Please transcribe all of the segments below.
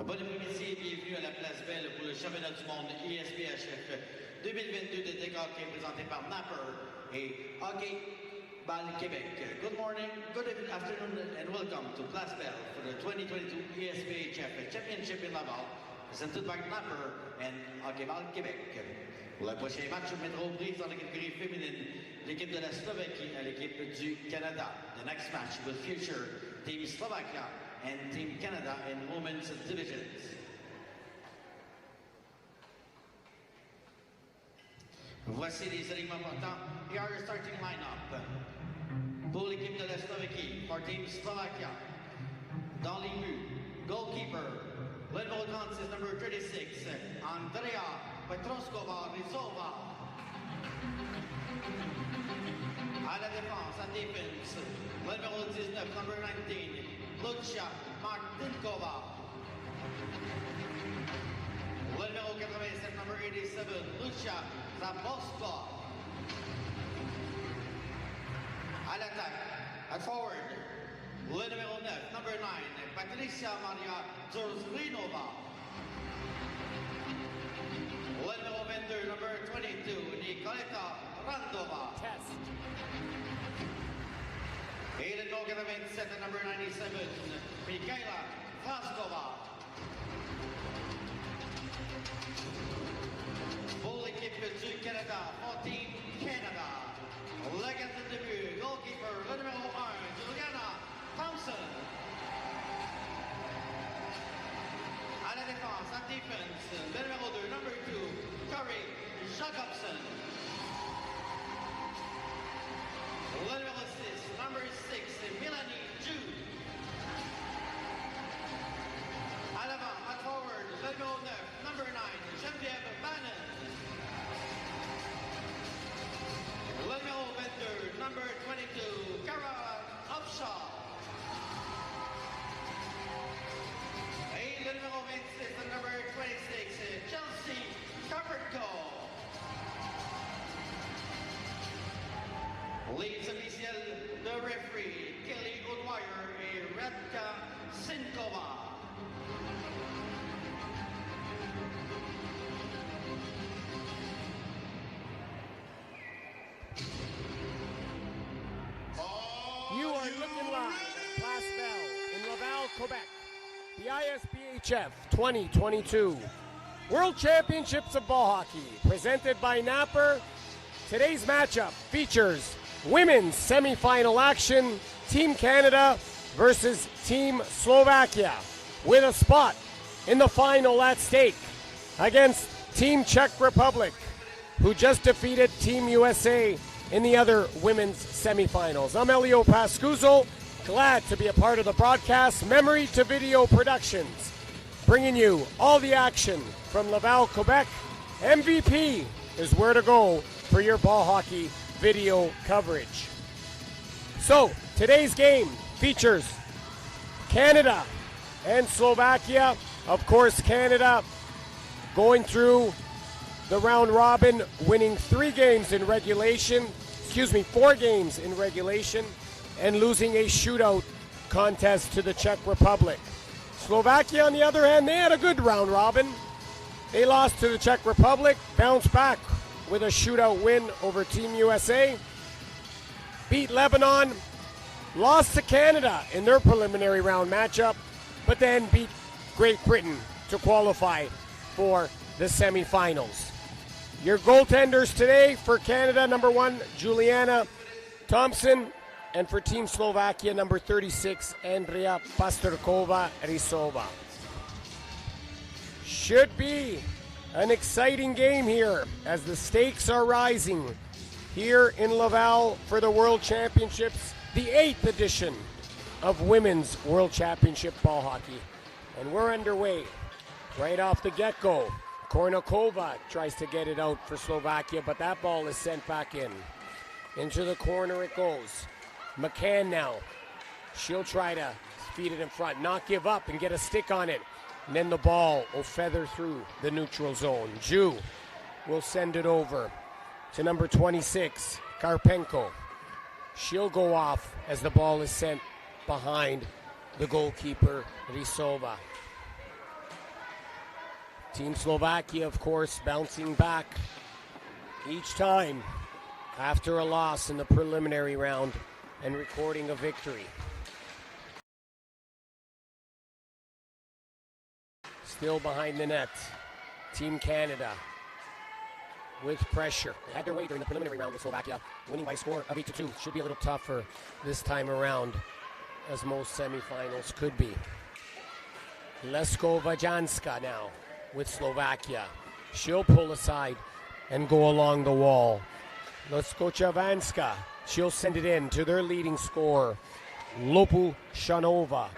Bon après-midi et bienvenue à la Place Belle pour le championnat du monde SVKw 2022 de deck hockey présenté par Napper et Hockey Ball Québec. Good morning, good afternoon and welcome to Place Belle for the 2022 SVKw Championship in Laval, presented by Napper and Hockey Ball Québec. Pour le prochain match, je mettrai aux prises dans la catégorie féminine l'équipe de la Slovaquie à l'équipe du Canada. The next match will feature Team Slovakia and Team Canada in women's divisions. Voici les alignements partants. Here are your starting lineup. Pour l'équipe de la Slovaquie, for Team Slovakia, dans les buts, goalkeeper, le numéro 36, number 36, Andrea Petroskova-Rizova. À la défense, à défense, le numéro 19, number 19, Lucia Martinkova. Le numéro 87, number 87, Lucia Zaboska. À l'attaque, at forward, le numéro 9, number 9, Patricia Maria Zurzlinova. Le numéro 22, number 22, Nicoleta Randova. Test. Et le numéro 87, number 97, Mikhaila Vaskova. Pour l'équipe du Canada, for Team Canada, le gardien de but, goalkeeper, le numéro 1, Juliana Thompson. À la défense, à défense, le numéro 2, number 2, Corey Jacobson. Le numéro 6, number 6, Melanie Jude. À l'avant, at forward, le numéro 9, number 9, Geneviève Bannon. Le numéro 22, number 22, Cara Upshaw. Et le numéro 26, the number 26, Chelsea Carperco. Les officiels de referee, Kelly O'Dwyer et Radka Sinkova. You are looking live at Place Belle in Laval, Quebec. The ISBHF 2022 World Championships of Ball Hockey, presented by Napper. Today's matchup features women's semifinal action, Team Canada versus Team Slovakia, with a spot in the final at stake against Team Czech Republic, who just defeated Team USA in the other women's semifinals. I'm Elio Pascuzzo, glad to be a part of the broadcast. Memory to Video Productions, bringing you all the action from Laval, Quebec. MVP is where to go for your ball hockey video coverage. So, today's game features Canada and Slovakia. Of course, Canada going through the round robin, winning 4 games in regulation, and losing a shootout contest to the Czech Republic. Slovakia, on the other hand, they had a good round robin. They lost to the Czech Republic, bounced back with a shootout win over Team USA, beat Lebanon, lost to Canada in their preliminary round matchup, but then beat Great Britain to qualify for the semifinals. Your goaltenders today for Canada, number 1, Juliana Thompson, and for Team Slovakia, number 36, Andrea Pasterkova-Rysova. Should be an exciting game here as the stakes are rising here in Laval for the World Championships, the 8th edition of Women's World Championship Ball Hockey. And we're underway right off the get-go. Kornikova tries to get it out for Slovakia, but that ball is sent back in. Into the corner it goes. McCann now. She'll try to feed it in front, not give up and get a stick on it. And then the ball will feather through the neutral zone. Ju will send it over to number 26, Karpenko. She'll go off as the ball is sent behind the goalkeeper, Rysova. Team Slovakia, of course, bouncing back each time after a loss in the preliminary round and recording a victory. Still behind the net, Team Canada with pressure. They had their way during the preliminary round with Slovakia, winning by a score of 8-2. Should be a little tougher this time around, as most semifinals could be. Lesko-Vajanska now with Slovakia. She'll pull aside and go along the wall. Lesko-Vajanska, she'll send it in to their leading scorer, Lopushanova.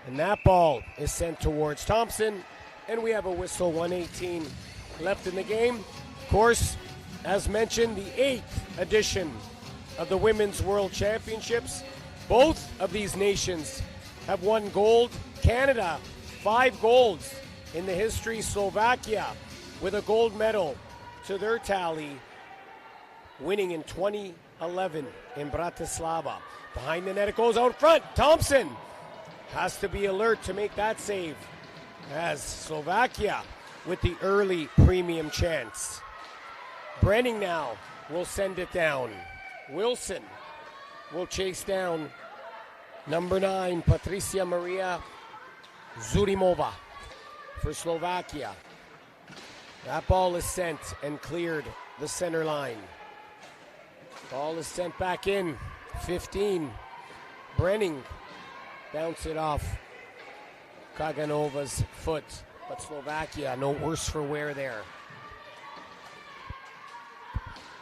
And that ball is sent towards Thompson, and we have a whistle. 1:18 left in the game. Of course, as mentioned, the 8th edition of the Women's World Championships. Both of these nations have won gold. Canada, 5 golds in the history. Slovakia with a gold medal to their tally, winning in 2011 in Bratislava. Behind the net, it goes out front. Thompson has to be alert to make that save, as Slovakia with the early premium chance. Brenning now will send it down. Wilson will chase down number 9, Patricia Maria Zurimova for Slovakia. That ball is sent and cleared the center line. Ball is sent back in. 15. Brenning bounce it off Kaganova's foot, but Slovakia no worse for wear there.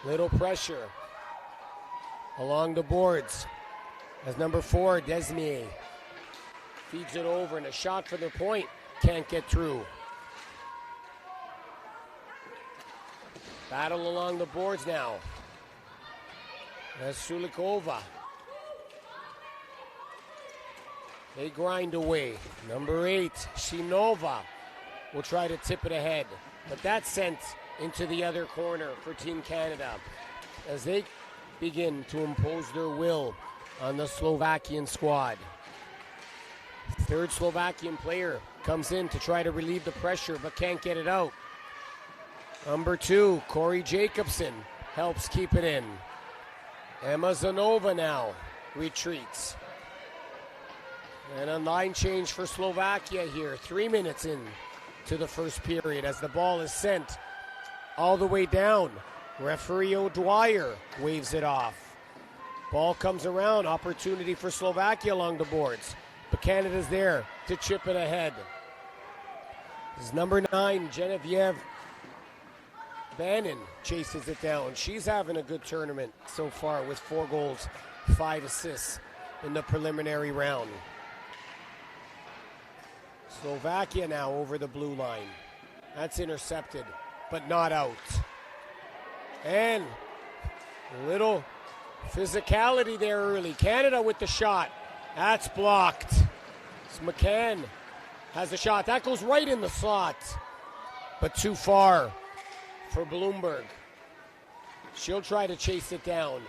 Little pressure along the boards as number 4, Desmier, feeds it over, and a shot for the point can't get through. Battle along the boards now. That's Sulikova. They grind away. Number 8, Shinova, will try to tip it ahead, but that's sent into the other corner for Team Canada as they begin to impose their will on the Slovakian squad. Third Slovakian player comes in to try to relieve the pressure but can't get it out. Number 2, Corey Jacobson, helps keep it in. Emma Zanova now retreats. And a line change for Slovakia here. 3 minutes in to the first period as the ball is sent all the way down. Referee O'Dwyer waves it off. Ball comes around. Opportunity for Slovakia along the boards. But Canada's there to chip it ahead. This is number 9, Genevieve Bannon, chases it down. She's having a good tournament so far with 4 goals, 5 assists in the preliminary round. Slovakia now over the blue line. That's intercepted, but not out. And a little physicality there early. Canada with the shot. That's blocked. So McCann has a shot. That goes right in the slot, but too far for Bloomberg. She'll try to chase it down,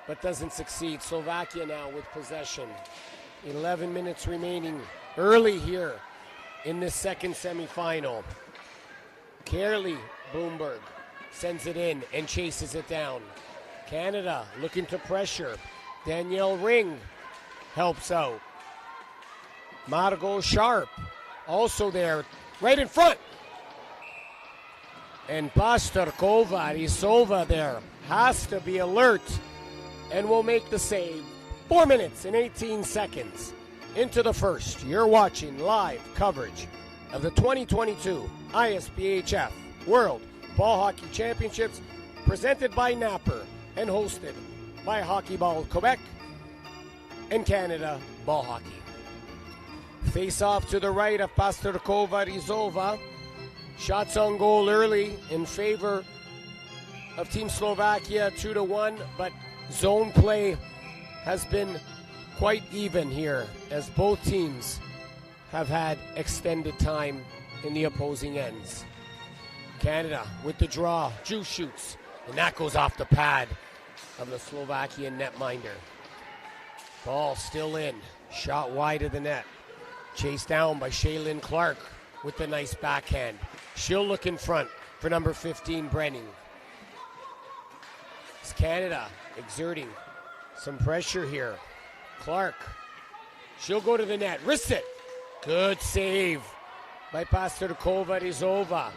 but doesn't succeed. Slovakia now with possession. 11 minutes remaining early here in this second semifinal. Carly Bloomberg sends it in and chases it down. Canada looking to pressure. Danielle Ring helps out. Margot Sharp also there, right in front. And Pasterkova, Risova there has to be alert and will make the save. 4 minutes and 18 seconds into the first. You're watching live coverage of the 2022 ISBHF World Ball Hockey Championships, presented by Napper and hosted by Hockey Ball Quebec and Canada Ball Hockey. Face off to the right of Pasterkova Rizova. Shots on goal early in favor of Team Slovakia, 2-1, but zone play has been quite even here as both teams have had extended time in the opposing ends. Canada with the draw, Ju shoots, and that goes off the pad of the Slovakian netminder. Ball still in, shot wide of the net. Chased down by Shaylin Clark. with the nice backhand. She'll look in front for number 15, Brenning. It's Canada exerting some pressure here. Clark. She'll go to the net. Wrist it. Good save. Bypass to Kovarizova.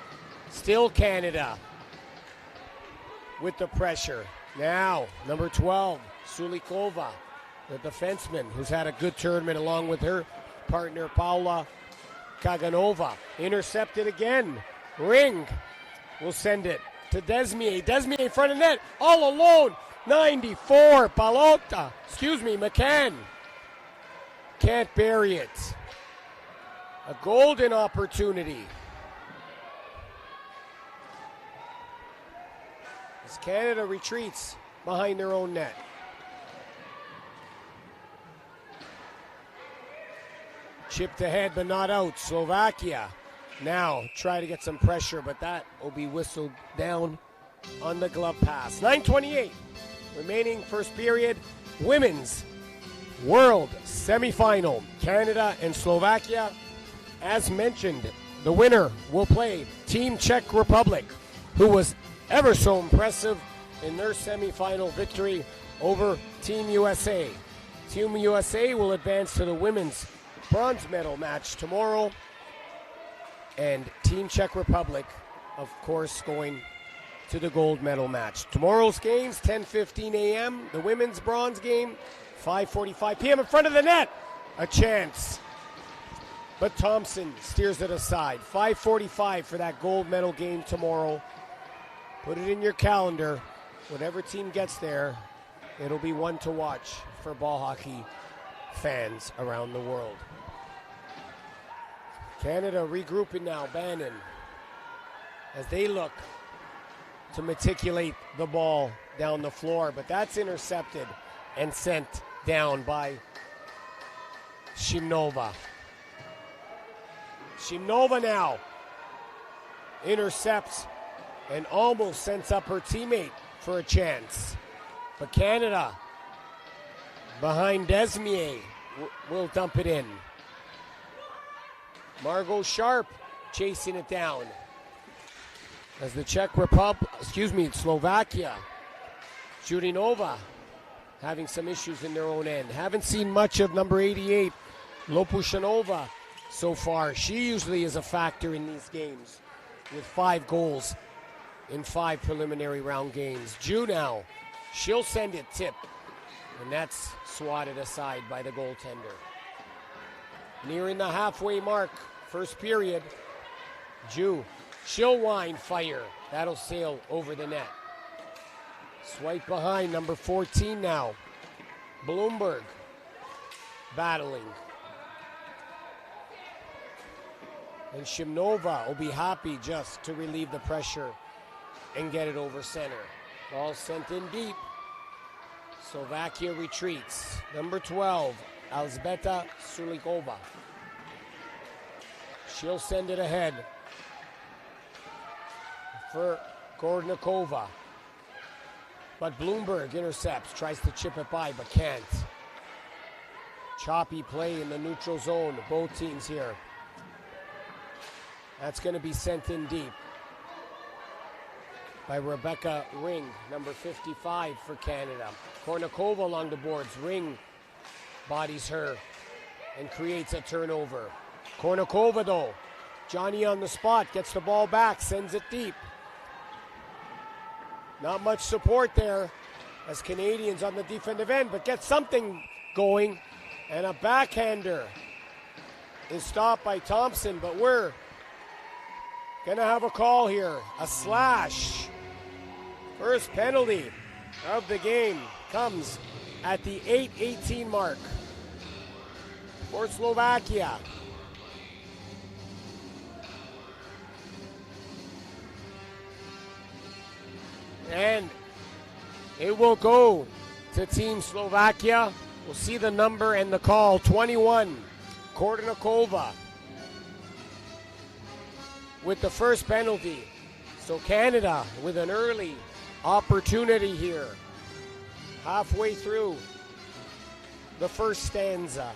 Still Canada with the pressure. Now, number 12, Sulikova, the defenseman, who's had a good tournament along with her partner, Paula Kaganova. Intercepted again. Ring will send it to Desmier. Desmier in front of net, all alone. 94, McCann. Can't bury it. A golden opportunity. As Canada retreats behind their own net. Chipped ahead but not out. Slovakia now try to get some pressure, but that will be whistled down on the glove pass. 9:28 remaining first period. Women's World Semifinal. Canada and Slovakia. As mentioned, the winner will play Team Czech Republic, who was ever so impressive in their semifinal victory over Team USA. Team USA will advance to the women's bronze medal match tomorrow, and Team Czech Republic, of course, going to the gold medal match. Tomorrow's games, 10:15 a.m. The women's bronze game, 5:45 p.m. in front of the net. A chance, but Thompson steers it aside. 5:45 for that gold medal game tomorrow. Put it in your calendar. Whatever team gets there, it'll be one to watch for ball hockey fans around the world. Canada regrouping now, Bannon, as they look to matriculate the ball down the floor, but that's intercepted and sent down by Shimnova. Shimnova now intercepts and almost sends up her teammate for a chance. But Canada, behind Desmier, will dump it in. Margot Sharp chasing it down. As the Slovakia, Jurinova having some issues in their own end. Haven't seen much of number 88, Lopushanova, so far. She usually is a factor in these games with 5 goals in 5 preliminary round games. Ju now, she'll send it tip, and that's swatted aside by the goaltender. Nearing the halfway mark, first period. Ju, she'll wind fire. That'll sail over the net. Swipe behind, number 14 now. Bloomberg battling. And Shimnova will be happy just to relieve the pressure and get it over center. Ball sent in deep. Slovakia retreats. Number 12, Alzbeta Sulikova. She'll send it ahead for Kornikova. But Bloomberg intercepts, tries to chip it by, but can't. Choppy play in the neutral zone, both teams here. That's going to be sent in deep by Rebecca Ring, number 55 for Canada. Kornikova along the boards. Ring bodies her and creates a turnover. Kornikova, though, Johnny on the spot, gets the ball back, sends it deep. Not much support there as Canadians on the defensive end, but gets something going. And a backhander is stopped by Thompson, but we're going to have a call here. A slash. First penalty of the game comes at the 8:18 mark for Slovakia. And it will go to Team Slovakia. We'll see the number and the call. 21, Kornikova with the first penalty. So Canada with an early opportunity here. Halfway through the first stanza.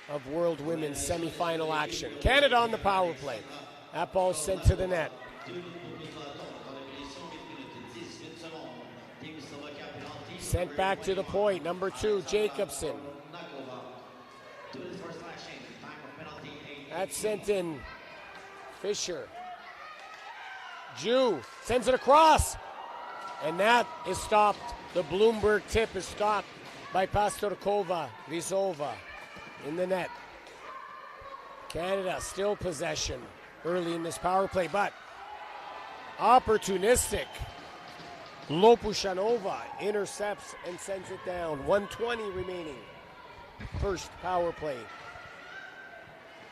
of World Women's semifinal action. Canada on the power play. That ball sent to the net. Sent back to the point. Number 2, Jacobson. That's sent in. Fisher. Jew sends it across. And that is stopped. The Bloomberg tip is stopped by Pastorkova Vizova in the net. Canada still possession early in this power play, but opportunistic. Lopushanova intercepts and sends it down. 1:20 remaining. First power play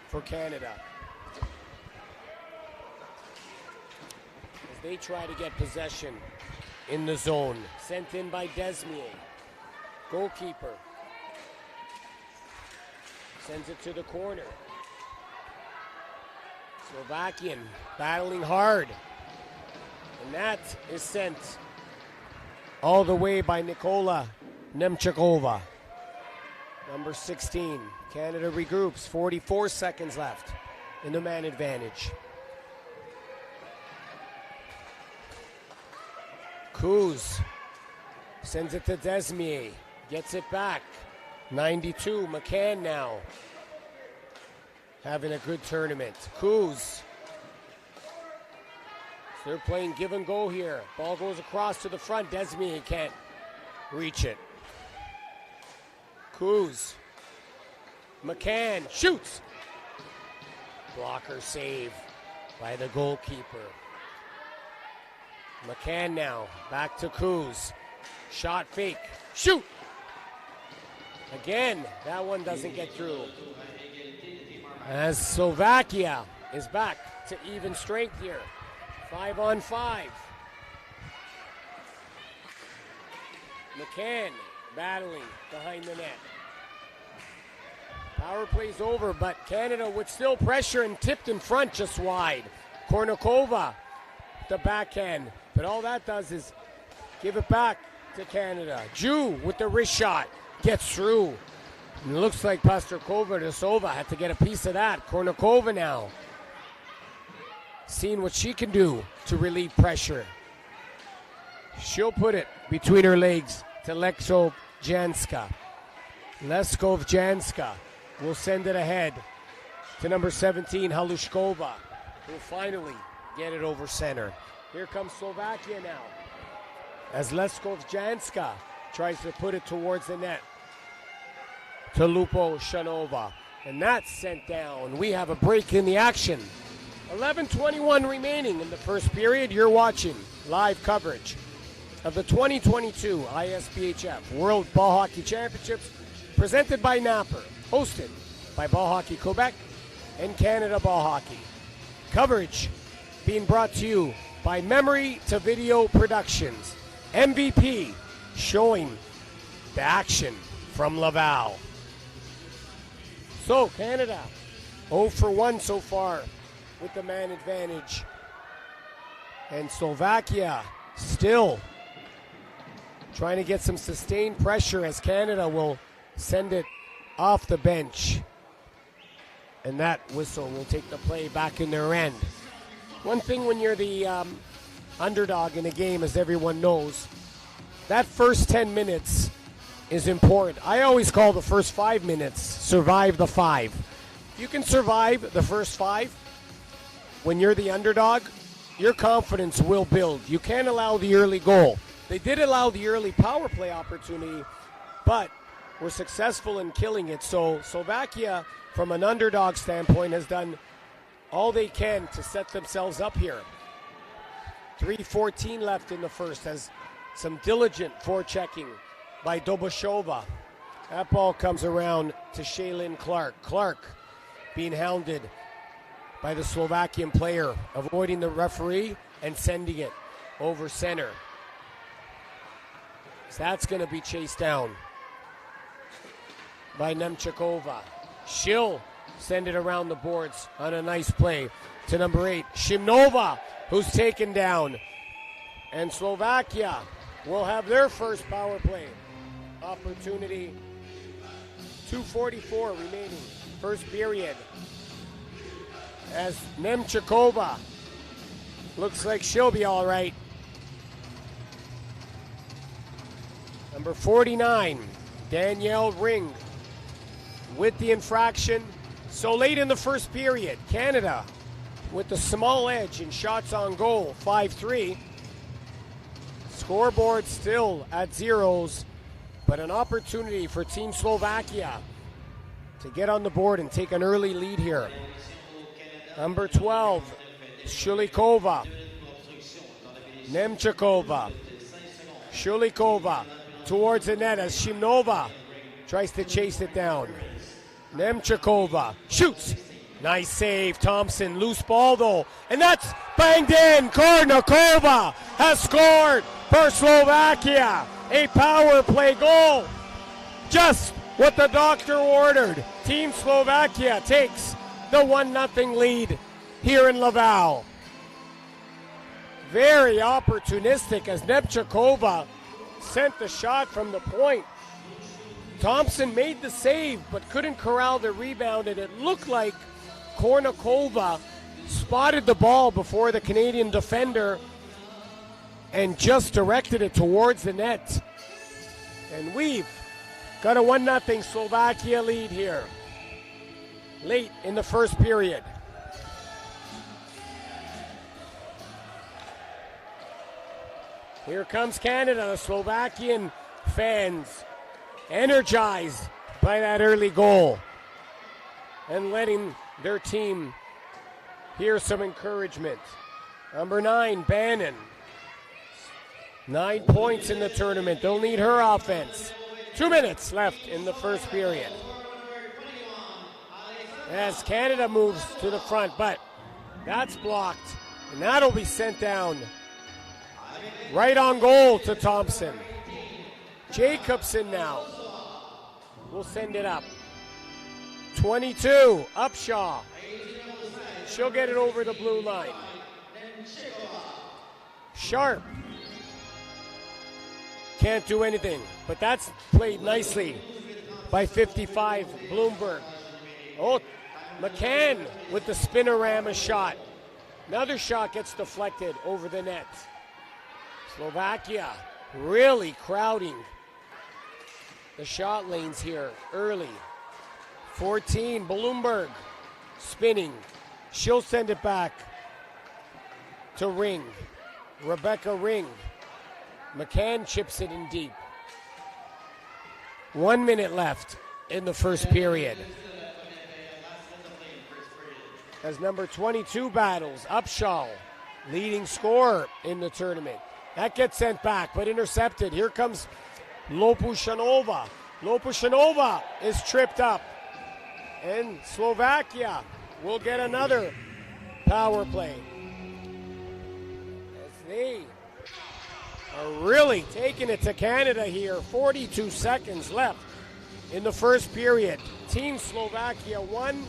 for Canada. As they try to get possession in the zone. Sent in by Desmier. Goalkeeper. Sends it to the corner. Slovakian battling hard. And that is sent all the way by Nikola Nemchikova. Number 16. Canada regroups. 44 seconds left in the man advantage. Kuz sends it to Desmier. Gets it back. 92. McCann now having a good tournament. Kuz. They're playing give and go here. Ball goes across to the front. Desmier can't reach it. Kuz. McCann shoots. Blocker save by the goalkeeper. McCann now back to Kuz. Shot fake. Shoot! Again, that one doesn't get through. As Slovakia is back to even strength here. 5-on-5. McCann battling behind the net. Power play's over, but Canada with still pressure and tipped in front just wide. Kornikova, the backhand. But all that does is give it back to Canada. Jew with the wrist shot. Gets through. And it looks like Pastorkova Vizova had to get a piece of that. Kornikova now. Seeing what she can do to relieve pressure. She'll put it between her legs to Leskov-Janska. Leskov-Janska will send it ahead to number 17, Halushkova, who will finally get it over center. Here comes Slovakia now, as Leskov-Janska tries to put it towards the net to Lopushanova. And that's sent down. We have a break in the action. 11:21 remaining in the first period. You're watching live coverage of the 2022 ISBHF World Ball Hockey Championships, presented by Napper, hosted by Ball Hockey Quebec and Canada Ball Hockey. Coverage being brought to you by Memory to Video Productions. MVP showing the action from Laval. So Canada 0 for 1 so far with the man advantage. And Slovakia still trying to get some sustained pressure as Canada will send it off the bench. And that whistle will take the play back in their end. One thing when you're the underdog in a game, as everyone knows, that first 10 minutes is important. I always call the first 5 minutes survive the 5. You can survive the first 5 when you're the underdog, your confidence will build. You can't allow the early goal. They did allow the early power play opportunity, but were successful in killing it. So Slovakia, from an underdog standpoint, has done all they can to set themselves up here. 3:14 left in the first, as some diligent forechecking by Dobashova. That ball comes around to Shaylin Clark. Clark being hounded by the Slovakian player, avoiding the referee and sending it over center. So that's going to be chased down by Nemchikova. She'll send it around the boards on a nice play to number 8, Shimnova, who's taken down. And Slovakia will have their first power play opportunity. 2:44 remaining first period. As Nemchikova looks like she'll be all right. Number 49, Danielle Ring with the infraction. So late in the first period, Canada with the small edge in shots on goal, 5-3. Scoreboard still at zeros, but an opportunity for Team Slovakia to get on the board and take an early lead here. Number 12, Shulikova, Nemchikova, Shulikova towards the net as Shimnova tries to chase it down. Nemchikova shoots. Nice save, Thompson. Loose ball though, and that's banged in. Kornikova has scored for Slovakia. A power play goal. Just what the doctor ordered. Team Slovakia takes the 1-0 lead here in Laval. Very opportunistic as Nemchikova sent the shot from the point. Thompson made the save but couldn't corral the rebound, and it looked like Kornikova spotted the ball before the Canadian defender and just directed it towards the net. And we've got a 1-0 Slovakia lead here late in the first period. Here comes Canada. The Slovakian fans energized by that early goal and letting their team hear some encouragement. Number 9, Bannon. 9 points in the tournament. They'll need her offense. 2 minutes left in the first period. As Canada moves to the front, but that's blocked, and that'll be sent down. Right on goal to Thompson. Jacobson now will send it up. 22, Upshaw. She'll get it over the blue line. Sharp. Can't do anything, but that's played nicely by 55, Bloomberg. Oh, McCann with the spinorama shot. Another shot gets deflected over the net. Slovakia really crowding the shot lanes here early. 14, Bloomberg spinning. She'll send it back to Ring. Rebecca Ring. McCann chips it in deep. 1 minute left in the first period. As number 22 battles, Upshaw, leading scorer in the tournament. That gets sent back, but intercepted. Here comes Lopushanova. Lopushanova is tripped up. And Slovakia will get another power play. As they are really taking it to Canada here. 42 seconds left in the first period. Team Slovakia 1,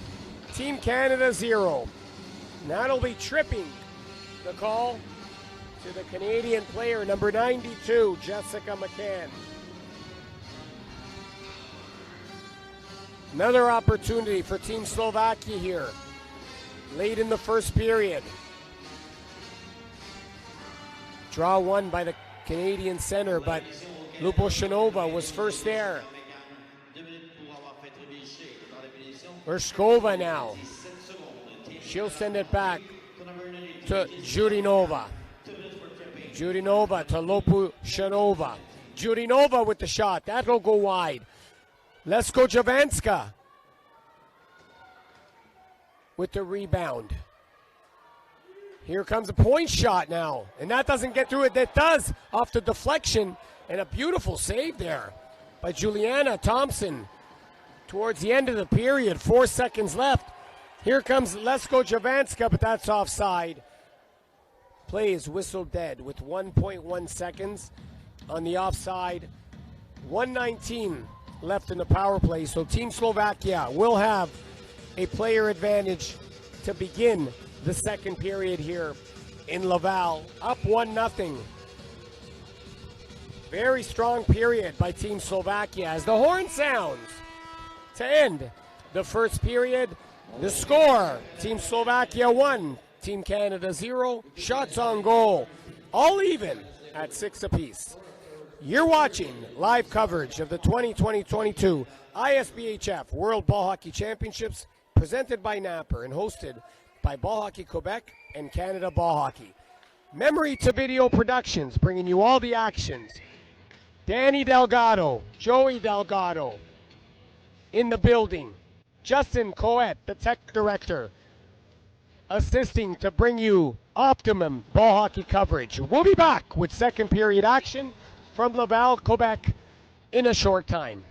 Team Canada 0. And that'll be tripping the call to the Canadian player, number 92, Jessica McCann. Another opportunity for Team Slovakia here, late in the first period. Draw won by the Canadian center, but Lopushanova was first there. Urshkova now. She'll send it back to Judinova. Judinova to Lopushanova. Judinova with the shot. That'll go wide. Lesko Javanska with the rebound. Here comes a point shot now. And that doesn't get through it. That does off the deflection. And a beautiful save there by Juliana Thompson towards the end of the period. 4 seconds left. Here comes Lesko Javanska, but that's offside. Play is whistled dead with 1.1 seconds on the offside. 1:19 left in the power play. So Team Slovakia will have a player advantage to begin the second period here in Laval. Up 1-0. Very strong period by Team Slovakia as the horn sounds to end the first period. The score, Team Slovakia 1, Team Canada 0. Shots on goal, all even at 6 apiece. You're watching live coverage of the 2020-22 ISBHF World Ball Hockey Championships, presented by Napper and hosted by Ball Hockey Quebec and Canada Ball Hockey. Memory to Video Productions, bringing you all the actions. Danny Delgado, Joey Delgado in the building. Justin Coet, the tech director, assisting to bring you optimum ball hockey coverage. We'll be back with second period action from Laval, Quebec in a short time.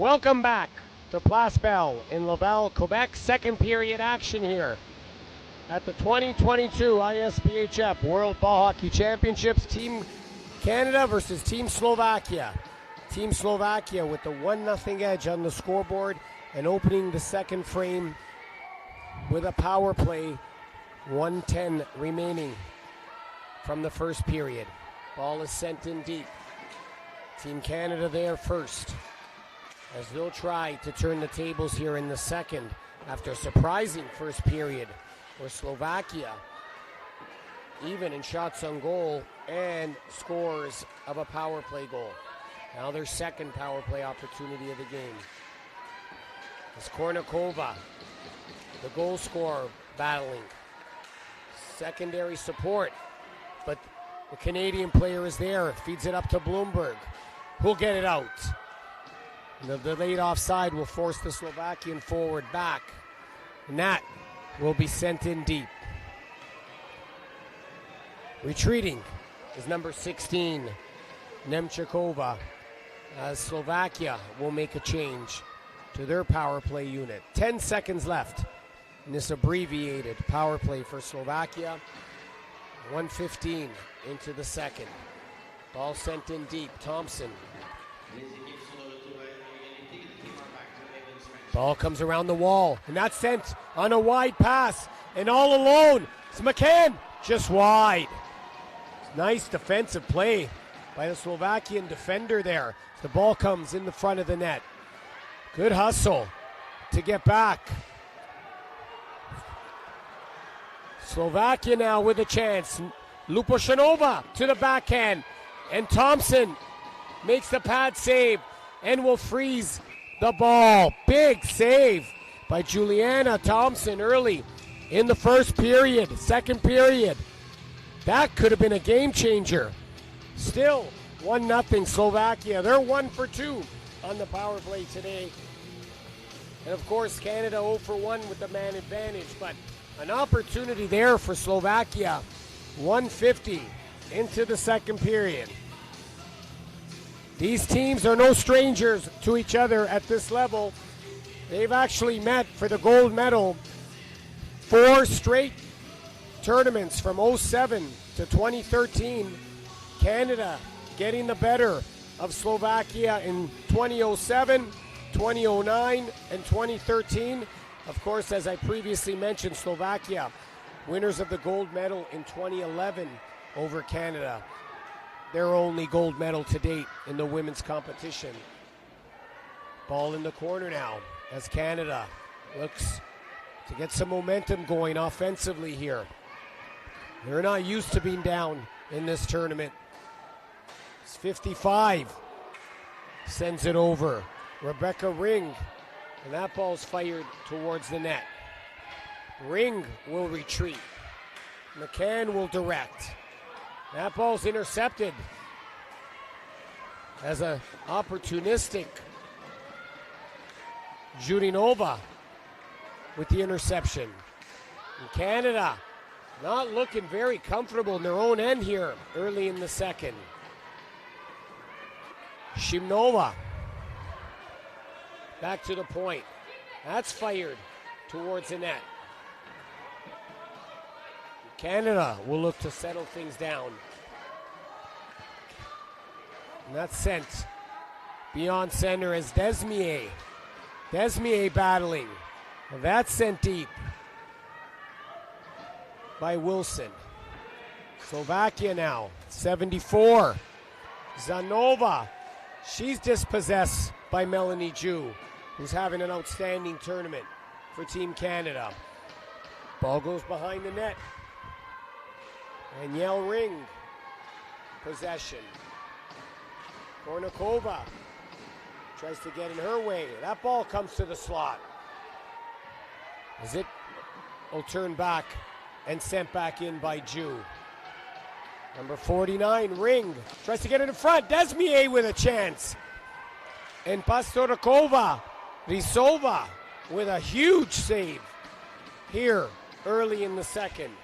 Welcome back to Place Belle in Laval, Quebec. Second period action here at the 2022 ISBHF World Ball Hockey Championships. Team Canada versus Team Slovakia. Team Slovakia with the 1-0 edge on the scoreboard and opening the second frame with a power play. 1:10 remaining from the first period. Ball is sent in deep. Team Canada there first, as they'll try to turn the tables here in the second after a surprising first period where Slovakia even in shots on goal and scores of a power play goal. Now their second power play opportunity of the game. It's Kornikova, the goal scorer, battling. Secondary support, but the Canadian player is there, feeds it up to Bloomberg, who'll get it out. And the delayed offside will force the Slovakian forward back, and that will be sent in deep. Retreating is number 16, Nemchikova, as Slovakia will make a change to their power play unit. 10 seconds left in this abbreviated power play for Slovakia. 1:15 into the second. Ball sent in deep. Thompson. Ball comes around the wall, and that's sent on a wide pass. And all alone, it's McCann, just wide. Nice defensive play by the Slovakian defender there. The ball comes in the front of the net. Good hustle to get back. Slovakia now with a chance. Lupushanova to the backhand. And Thompson makes the pad save and will freeze the ball. Big save by Juliana Thompson early in the first period. Second period. That could have been a game changer. Still 1-0 Slovakia. They're 1 for 2 on the power play today. And of course Canada 0 for 1 with the man advantage, but an opportunity there for Slovakia. 1:50 into the second period. These teams are no strangers to each other at this level. They've actually met for the gold medal 4 straight tournaments from 2007 to 2013. Canada getting the better of Slovakia in 2007, 2009, and 2013. Of course, as I previously mentioned, Slovakia, winners of the gold medal in 2011 over Canada. Their only gold medal to date in the women's competition. Ball in the corner now as Canada looks to get some momentum going offensively here. They're not used to being down in this tournament. It's 55. Sends it over. Rebecca Ring. And that ball's fired towards the net. Ring will retreat. McCann will direct. That ball's intercepted as a opportunistic Judinova with the interception. And Canada not looking very comfortable in their own end here early in the second. Shimnova back to the point. That's fired towards the net. Canada will look to settle things down. And that's sent beyond center as Desmier. Desmier battling. And that's sent deep by Wilson. Slovakia now, 74. Zanova. She's dispossessed by Melanie Jew, who's having an outstanding tournament for Team Canada. Ball goes behind the net. And Yell Ring, possession. Kornikova tries to get in her way. That ball comes to the slot. As it will turn back and sent back in by Jew. Number 49, Ring, tries to get it in front. Desmier with a chance. And Pastorikova, Risova with a huge save here early in the second.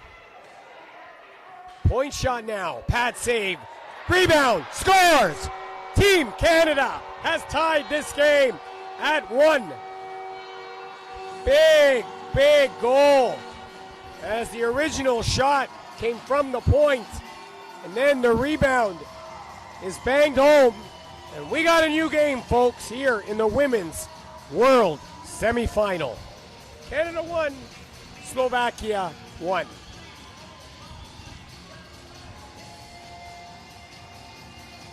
Point shot now, pad save, rebound, scores! Team Canada has tied this game at 1. Big, big goal. As the original shot came from the point, and then the rebound is banged home. And we got a new game, folks, here in the Women's World Semifinal. Canada 1, Slovakia 1.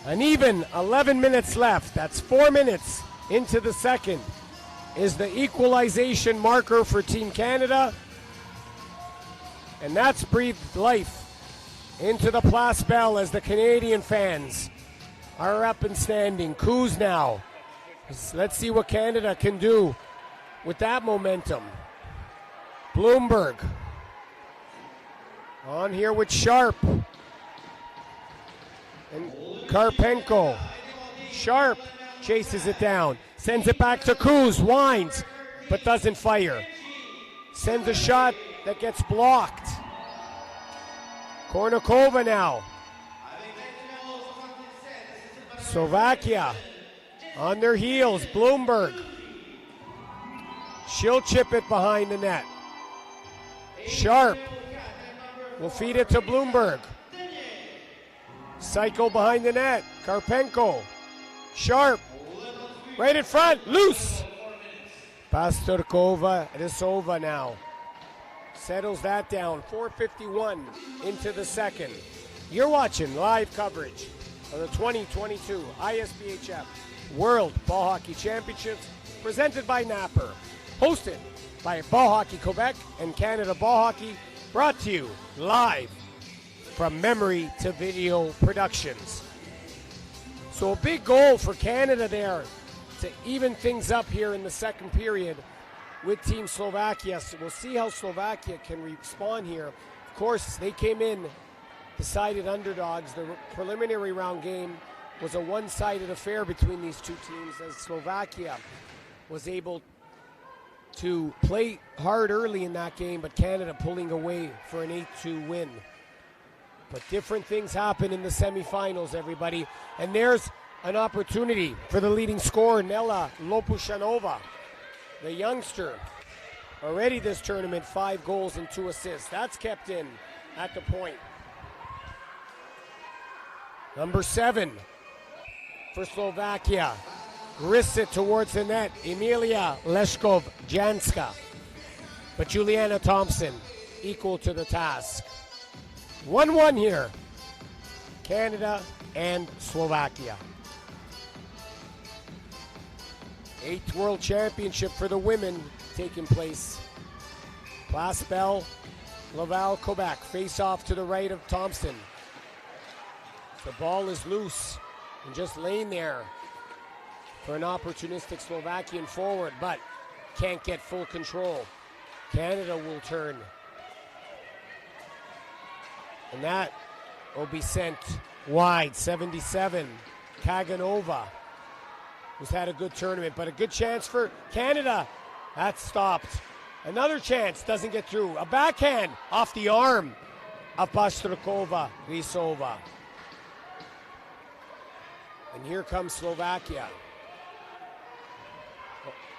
An even 11 minutes left. That's 4 minutes into the second. Is the equalization marker for Team Canada. And that's breathed life into the Place Belle as the Canadian fans are up and standing. CANw now. Let's see what Canada can do with that momentum. Bloomberg on here with Sharp and Karpenko. Sharp chases it down, sends it back to CANw, winds, but doesn't fire. Sends a shot that gets blocked. Kornikova now. Slovakia on their heels. Bloomberg. She'll chip it behind the net. Sharp will feed it to Bloomberg. Cycle behind the net. Karpenko. Sharp. Right in front. Loose. Pastorkova. Risova now. Settles that down. 4:51 into the second. You're watching live coverage of the 2022 ISBHF World Ball Hockey Championships presented by Napper. Hosted by Ball Hockey Quebec and Canada Ball Hockey. Brought to you live from Memory to Video Productions. So a big goal for Canada there to even things up here in the second period with Team Slovakia. So we'll see how Slovakia can respond here. Of course, they came in decided underdogs. The preliminary round game was a one-sided affair between these two teams as Slovakia was able to play hard early in that game, but Canada pulling away for an 8-2 win. But different things happen in the semifinals, everybody. And there's an opportunity for the leading scorer, Nela Lopushanova, the youngster. Already this tournament, 5 goals and 2 assists. That's kept in at the point. Number 7 for Slovakia. Wrists it towards the net. Emilia Leshkov-Janska. But Juliana Thompson equal to the task. 1-1 here. Canada and Slovakia. 8th World Championship for the women taking place. Place Belle, Laval, Quebec. Face off to the right of Thompson. The ball is loose and just laying there for an opportunistic Slovakian forward, but can't get full control. Canada will turn. And that will be sent wide. 77, Kaganova, who's had a good tournament, but a good chance for Canada. That's stopped. Another chance, doesn't get through. A backhand off the arm of Pastorkova Risova. And here comes Slovakia.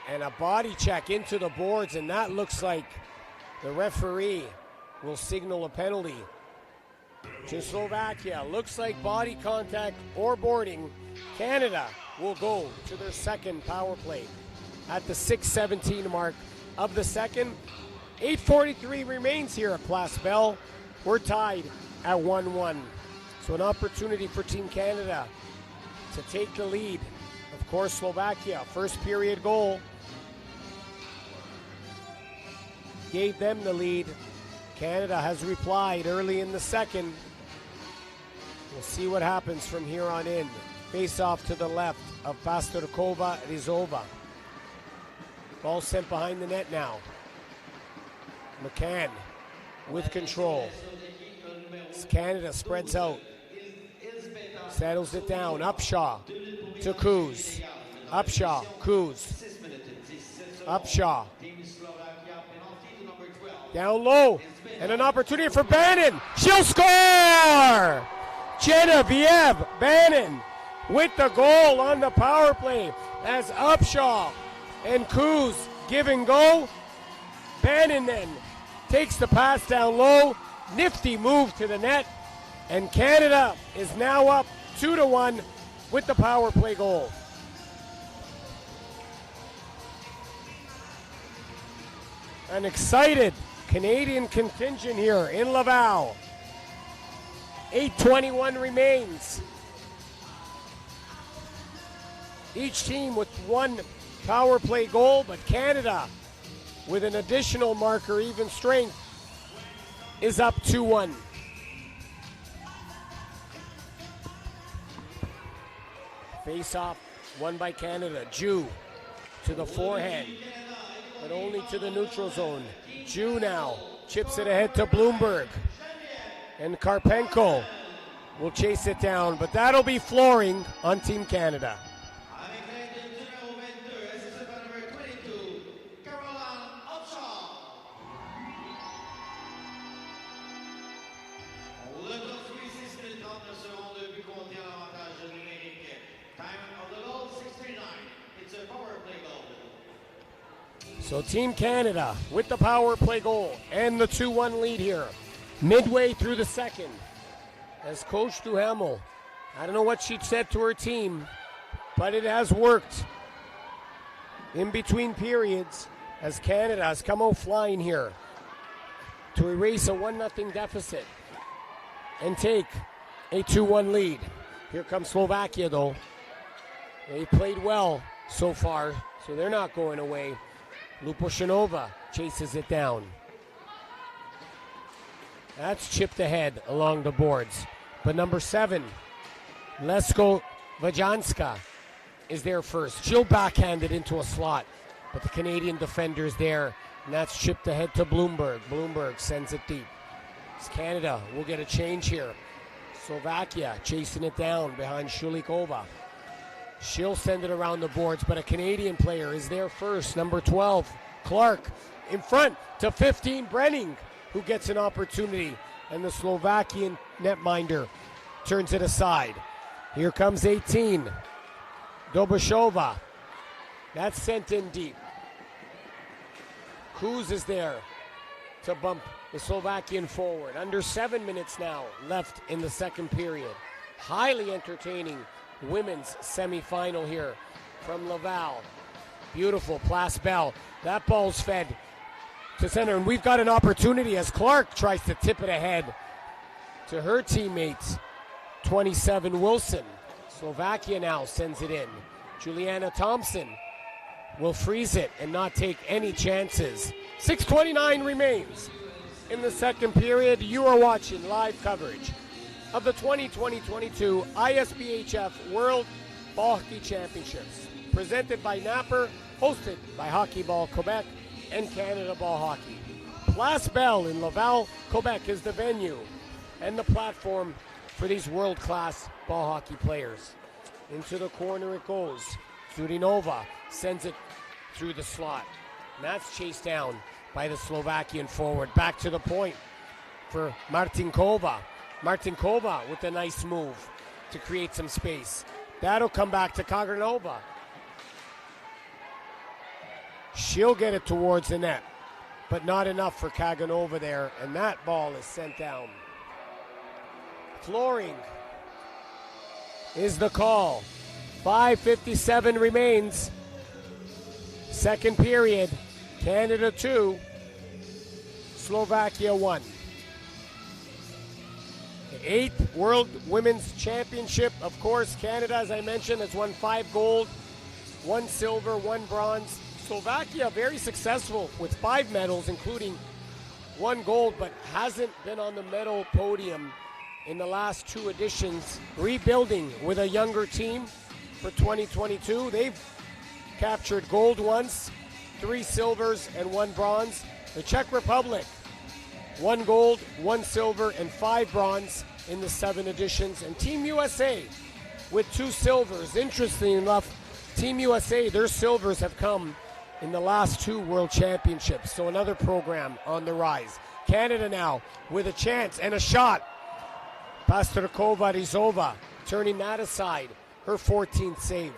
And a body check into the boards, and that looks like the referee will signal a penalty to Slovakia. Looks like body contact or boarding. Canada will go to their second power play at the 6:17 mark of the second. 8:43 remains here at Place Belle. We're tied at 1-1. So an opportunity for Team Canada to take the lead. Of course, Slovakia, first period goal gave them the lead. Canada has replied early in the second. We'll see what happens from here on in. Face off to the left of Pastorkova Risova. Ball sent behind the net now. McCann with control. Canada spreads out. Settles it down. Upshaw to CANw. Upshaw, CANw. Upshaw. Down low. And an opportunity for Bannon. She'll score! Genevieve Bannon with the goal on the power play as Upshaw And Kuz, give and go. Bannon then takes the pass down low. Nifty move to the net. And Canada is now up 2-1 with the power play goal. An excited Canadian contingent here in Laval. 8:21 remains. Each team with one power play goal, but Canada with an additional marker, even strength, is up 2-1. Face off, won by Canada. Jew to the forehand, but only to the neutral zone. Jew now chips it ahead to Bloomberg. And Karpenko will chase it down, but that'll be flooring on Team Canada. So Team Canada with the power play goal and the 2-1 lead here. Midway through the second, as Coach Duhamel, I don't know what she said to her team, but it has worked. In between periods, as Canada has come out flying here to erase a 1-0 deficit and take a 2-1 lead. Here comes Slovakia though. They played well so far, so they're not going away. Lupushinova chases it down. That's chipped ahead along the boards. But number 7, Lesko Vajanska, is there first. She'll backhand it into a slot, but the Canadian defender's there, and that's chipped ahead to Bloomberg. Bloomberg sends it deep. It's Canada will get a change here. Slovakia chasing it down behind Shulikova. She'll send it around the boards, but a Canadian player is there first. Number 12, Clark, in front to 15, Brenning, who gets an opportunity, and the Slovakian netminder turns it aside. Here comes 18, Dobashova. That's sent in deep. Kuz is there to bump the Slovakian forward. Under 7 minutes now left in the second period. Highly entertaining women's semifinal here from Laval. Beautiful, Place Bell. That ball's fed to center, and we've got an opportunity as Clark tries to tip it ahead to her teammates. 27, Wilson. Slovakia now sends it in. Juliana Thompson will freeze it and not take any chances. 6:29 remains in the second period. You are watching live coverage of the 2020-22 ISBHF World Ball Hockey Championships, presented by Napper, hosted by Hockey Ball Quebec and Canada Ball Hockey. Place Bell in Laval, Quebec is the venue and the platform for these world-class ball hockey players. Into the corner it goes. Zurinova sends it through the slot. And that's chased down by the Slovakian forward. Back to the point for Martinkova. Martinkova with a nice move to create some space. That'll come back to Kagranova. She'll get it towards the net, but not enough for Kaganova there, and that ball is sent down. Flooring is the call. 5:57 remains. Second period, Canada 2, Slovakia 1. The 8th World Women's Championship. Of course, Canada, as I mentioned, has won 5 gold, 1 silver, 1 bronze. Slovakia very successful with 5 medals, including 1 gold, but hasn't been on the medal podium in the last 2 editions. Rebuilding with a younger team for 2022. They've captured gold once, 3 silvers, and 1 bronze. The Czech Republic, 1 gold, 1 silver, and 5 bronze in the 7 editions. And Team USA with 2 silvers. Interesting enough, Team USA, their silvers have come in the last 2 World Championships. So another program on the rise. Canada now with a chance and a shot. Pasterkova Rizova turning that aside. Her 14th save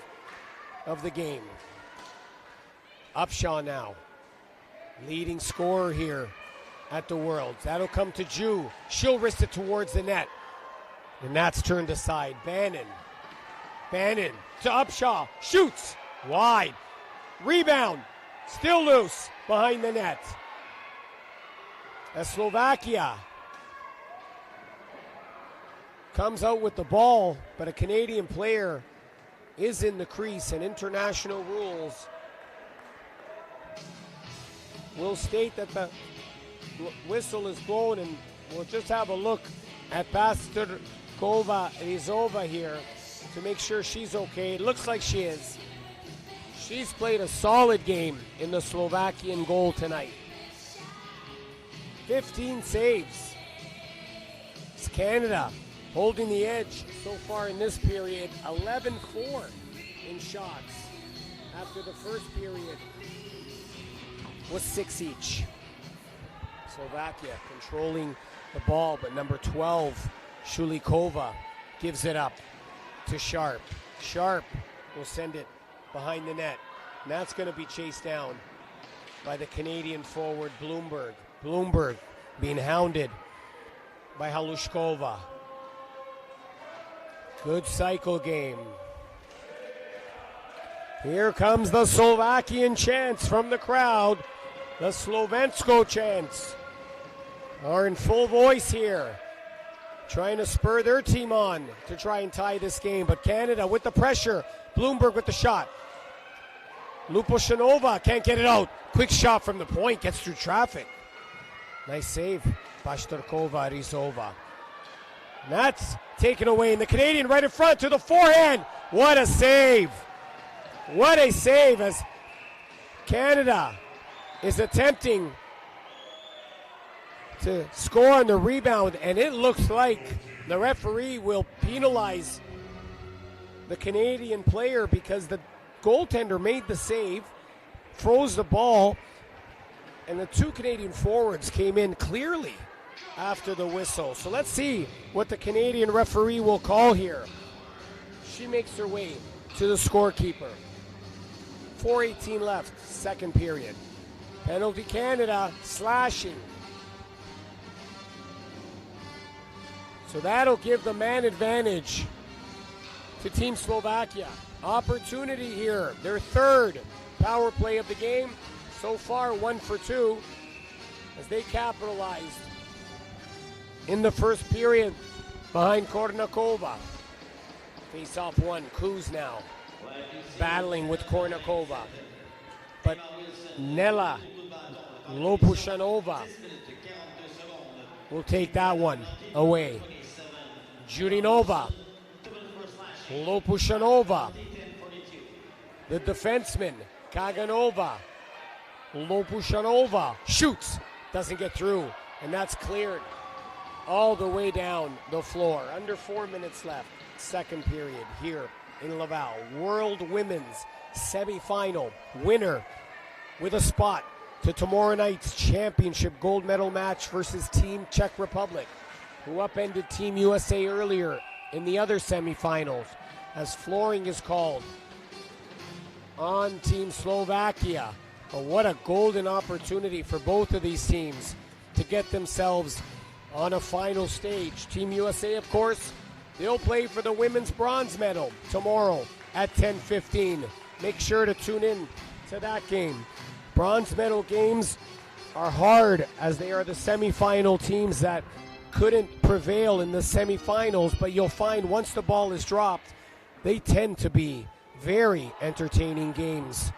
of the game. Upshaw now, leading scorer here at the Worlds. That'll come to Jew. She'll wrist it towards the net. And that's turned aside. Bannon to Upshaw. Shoots. Wide. Rebound. Still loose behind the net. As Slovakia comes out with the ball, but a Canadian player is in the crease, and international rules will state that the whistle is blown, and we'll just have a look at Pastorkova Rizova here to make sure she's okay. It looks like she is. She's played a solid game in the Slovakian goal tonight. 15 saves. It's Canada holding the edge so far in this period. 11-4 in shots after the first period was 6 each. Slovakia controlling the ball, but number 12, Shulikova, gives it up to Sharp. Sharp will send it behind the net, and that's going to be chased down by the Canadian forward Bloomberg. Bloomberg being hounded by Halushkova. Good cycle game. Here comes the Slovakian chants from the crowd. The Slovensko chants are in full voice here, trying to spur their team on to try and tie this game. But Canada with the pressure. Bloomberg with the shot. Lupushanova can't get it out. Quick shot from the point, gets through traffic. Nice save, Pastorkova Rizova. And that's taken away, and the Canadian right in front to the forehand. What a save! What a save as Canada is attempting to score on the rebound, and it looks like the referee will penalize the Canadian player because the goaltender made the save, froze the ball, and the two Canadian forwards came in clearly after the whistle. So let's see what the Canadian referee will call here. She makes her way to the scorekeeper. 4:18 left, second period. Penalty Canada, slashing. So that'll give the man advantage to Team Slovakia. Opportunity here, their third power play of the game. So far, 1 for 2 as they capitalized in the first period behind Kornakova. Face off one, Kuz now battling with Kornakova. But Nela Lopushanova will take that one away. Jurinova, Lopushanova, the defenseman, Kaganova, Lopushanova shoots, doesn't get through, and that's cleared all the way down the floor. Under 4 minutes left, second period here in Laval. World Women's semifinal winner with a spot to tomorrow night's championship gold medal match versus Team Czech Republic, who upended Team USA earlier in the other semifinals, as flooring is called on Team Slovakia. But what a golden opportunity for both of these teams to get themselves on a final stage. Team USA, of course, they'll play for the women's bronze medal tomorrow at 10:15. Make sure to tune in to that game. Bronze medal games are hard as they are the semifinal teams that couldn't prevail in the semifinals, but you'll find once the ball is dropped, they tend to be very entertaining games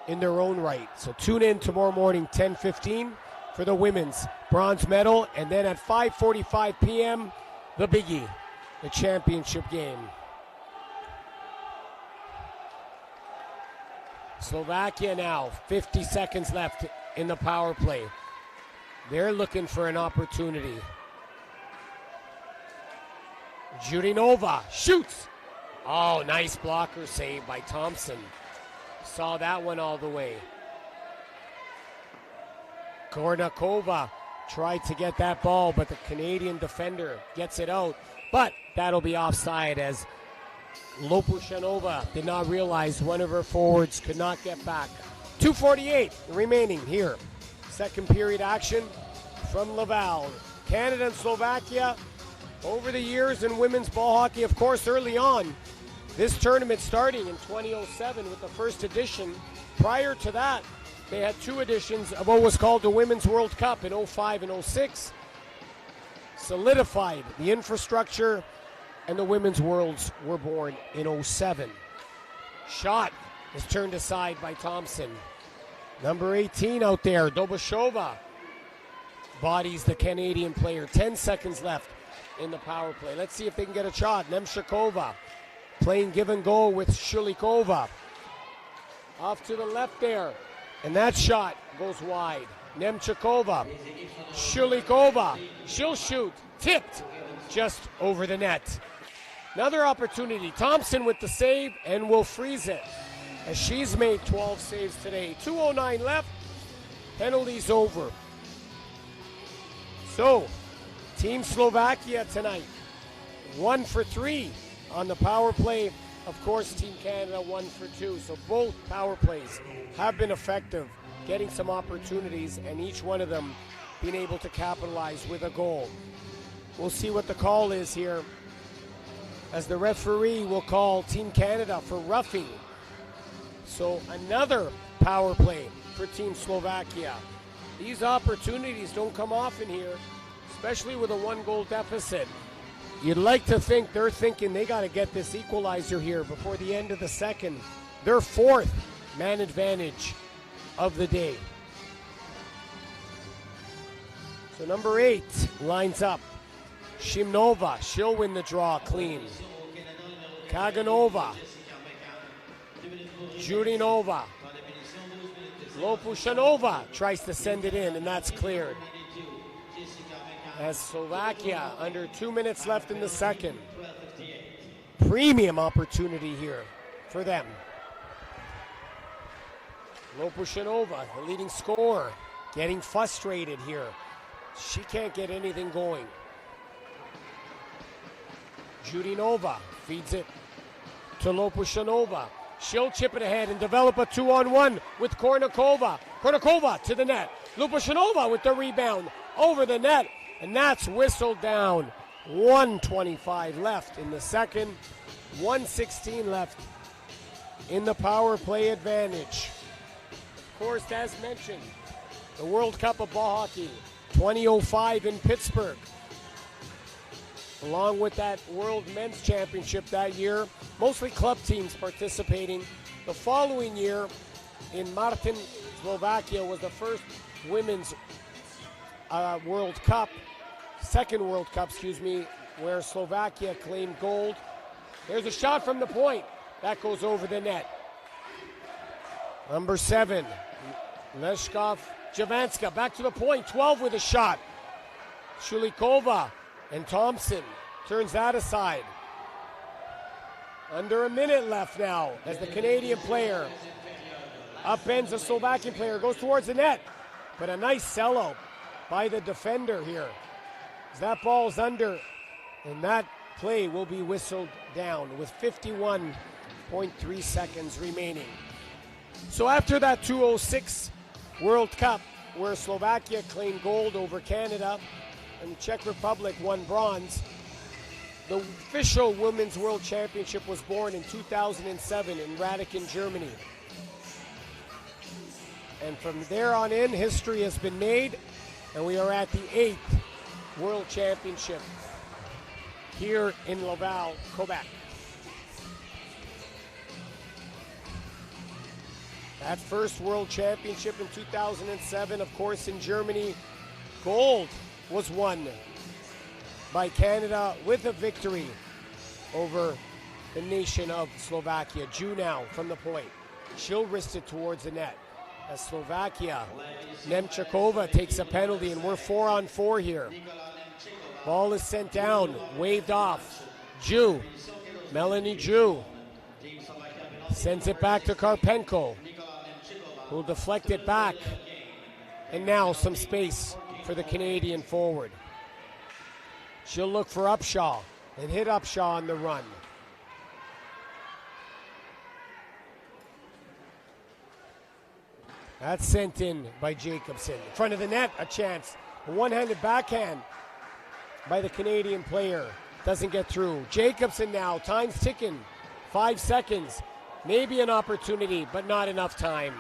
in their own right. So tune in tomorrow morning, 10:15, for the women's bronze medal, and then at 5:45 p.m., the biggie, the championship game. Slovakia now, 50 seconds left in the power play. They're looking for an opportunity. Jurinova shoots. Oh, nice blocker save by Thompson. Saw that one all the way. Kornakova tried to get that ball, but the Canadian defender gets it out. But that'll be offside as Lopushanova did not realize one of her forwards could not get back 2:48 remaining here. Second period action from Laval. Canada and Slovakia over the years in women's ball hockey, of course, early on. This tournament starting in 2007 with the first edition. Prior to that, they had two editions of what was called the Women's World Cup in 05 and 06. Solidified the infrastructure, and the Women's Worlds were born in 07. Shot is turned aside by Thompson. Number 18 out there, Dobashova, bodies the Canadian player. 10 seconds left in the power play. Let's see if they can get a shot. Nemchikova playing give and go with Shulikova. Off to the left there, and that shot goes wide. Nemchikova, Shulikova, she'll shoot, tipped just over the net. Another opportunity. Thompson with the save and will freeze it, as she's made 12 saves today. 2:09 left, penalties over. So, Team Slovakia tonight, 1 for 3 on the power play. Of course, Team Canada 1 for 2. So both power plays have been effective, getting some opportunities, and each one of them being able to capitalize with a goal. We'll see what the call is here, as the referee will call Team Canada for roughing. So another power play for Team Slovakia. These opportunities don't come often here, especially with a 1-goal deficit. You'd like to think they're thinking they got to get this equalizer here before the end of the second. Their fourth man advantage of the day. So number 8 lines up. Shimnova, she'll win the draw clean. Kaganova, Judinova, Lopushanova tries to send it in, and that's cleared. As Slovakia under 2 minutes left in the second. Premium opportunity here for them. Lopushanova, the leading scorer, getting frustrated here. She can't get anything going. Judinova feeds it to Lopushanova. She'll chip it ahead and develop a 2-on-1 with Kornikova. Kornikova to the net. Lopushanova with the rebound over the net, and that's whistled down. 1:25 left in the second, 1:16 left in the power play advantage. Of course, as mentioned, the World Cup of Ball Hockey 2005 in Pittsburgh, along with that World Men's Championship that year, mostly club teams participating. The following year in Martin, Slovakia, was the first women's World Cup, second World Cup, where Slovakia claimed gold. There's a shot from the point. That goes over the net. Number 7, Leshkov Javanska, back to the point, 12 with a shot. Shulikova and Thompson turns that aside. Under a minute left now as the Canadian player upends the Slovakian player, goes towards the net. But a nice sellout by the defender here. As that ball's under, and that play will be whistled down with 51.3 seconds remaining. So after that 2006 World Cup, where Slovakia claimed gold over Canada and the Czech Republic won bronze, the official Women's World Championship was born in 2007 in Radican, Germany. And from there on in, history has been made, and we are at the 8th World Championship here in Laval, Quebec. That first World Championship in 2007, of course, in Germany, gold was won by Canada with a victory over the nation of Slovakia. Now from the point. She'll wrist it towards the net. As Slovakia, Nemchikova takes a penalty, and we're 4-on-4 here. Ball is sent down, waved off. Melanie Jew sends it back to Karpenko, who'll deflect it back. And now some space for the Canadian forward. She'll look for Upshaw and hit Upshaw on the run. That's sent in by Jacobson. In front of the net, a chance. A one-handed backhand by the Canadian player. Doesn't get through. Jacobson now, time's ticking. 5 seconds. Maybe an opportunity, but not enough time.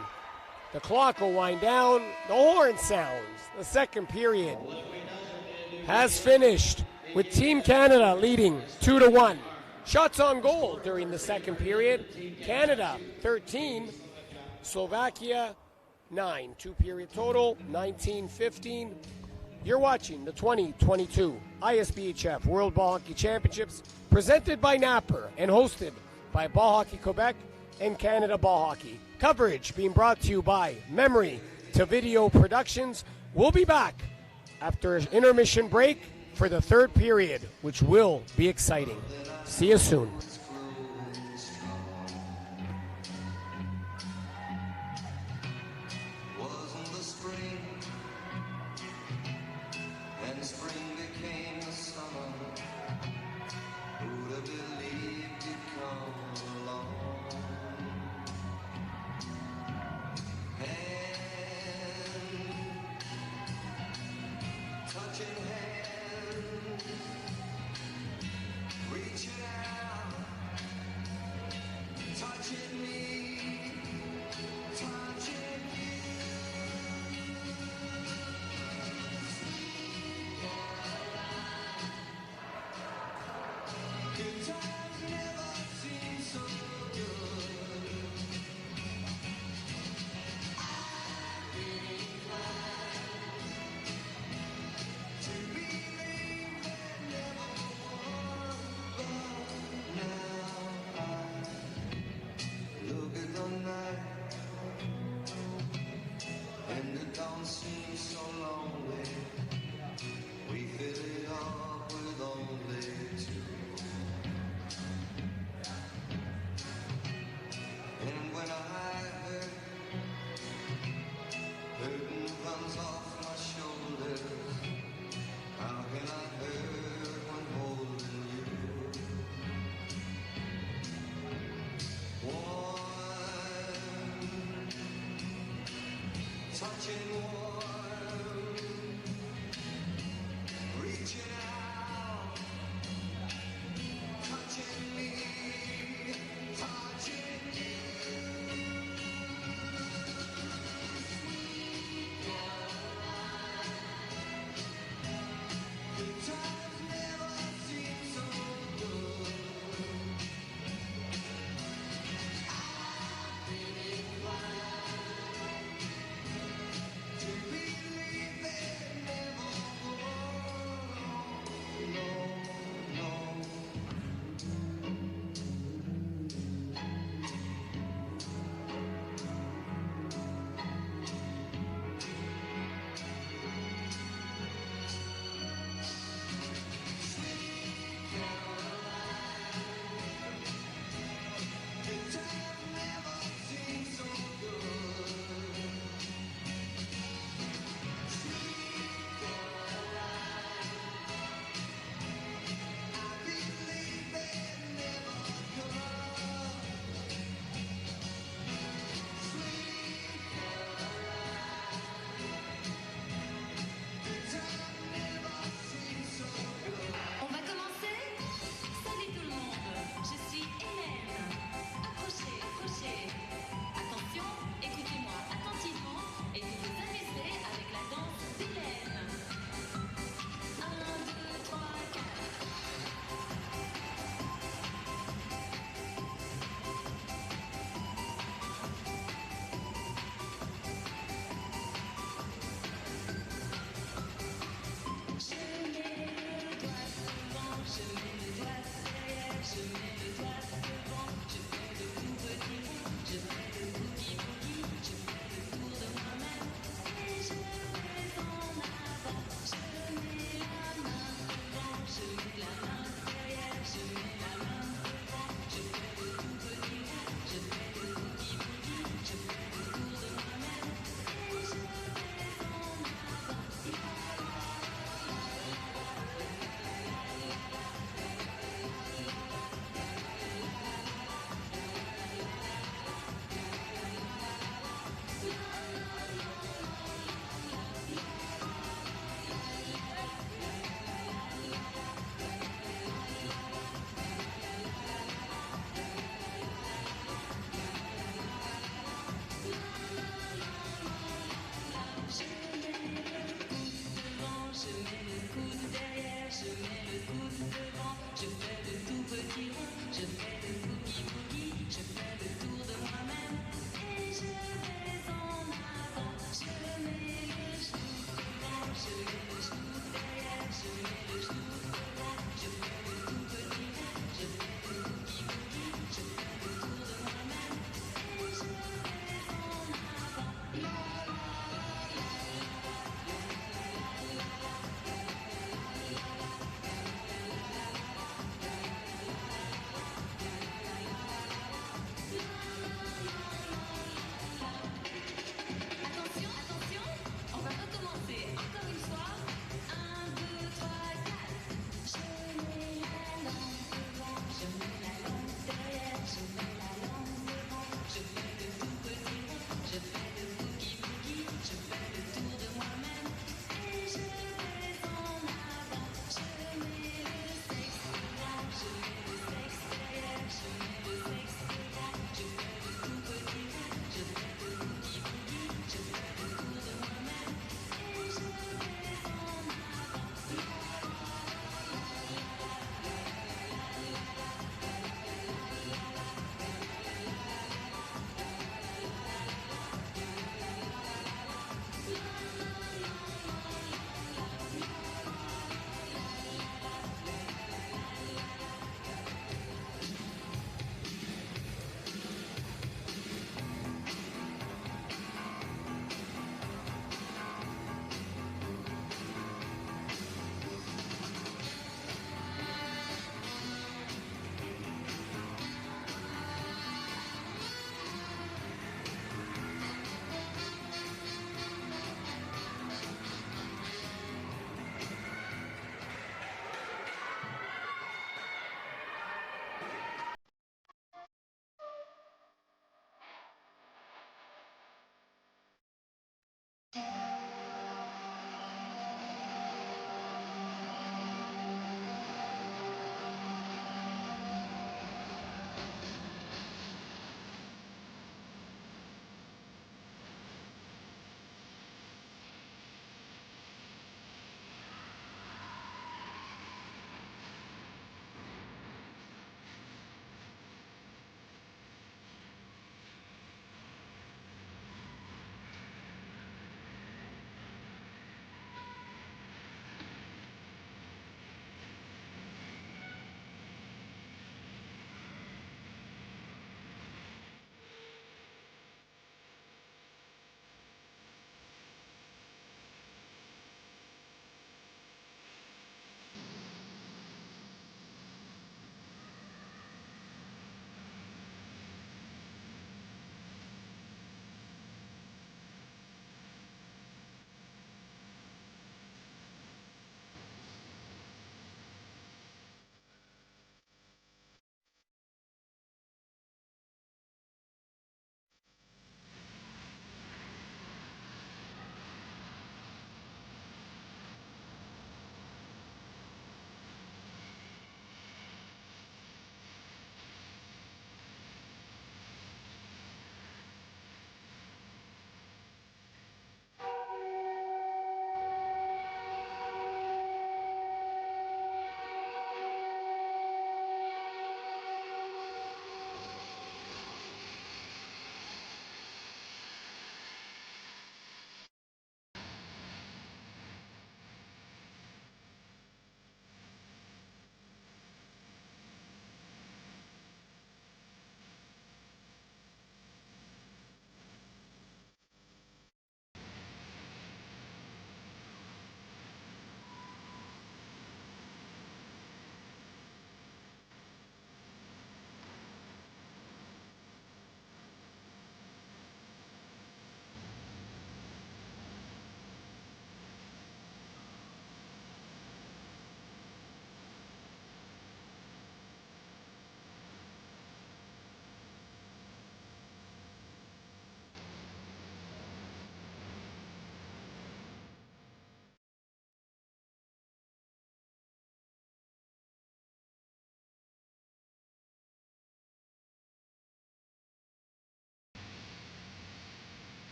The clock will wind down. The horn sounds. The second period has finished with Team Canada leading 2-1. Shots on goal during the second period. Canada 13, Slovakia 9. Two-period total, 19-15. You're watching the 2022 ISBHF World Ball Hockey Championships presented by Napper and hosted by Ball Hockey Quebec and Canada Ball Hockey. Coverage being brought to you by Memory to Video Productions. We'll be back after an intermission break for the third period, which will be exciting. See you soon.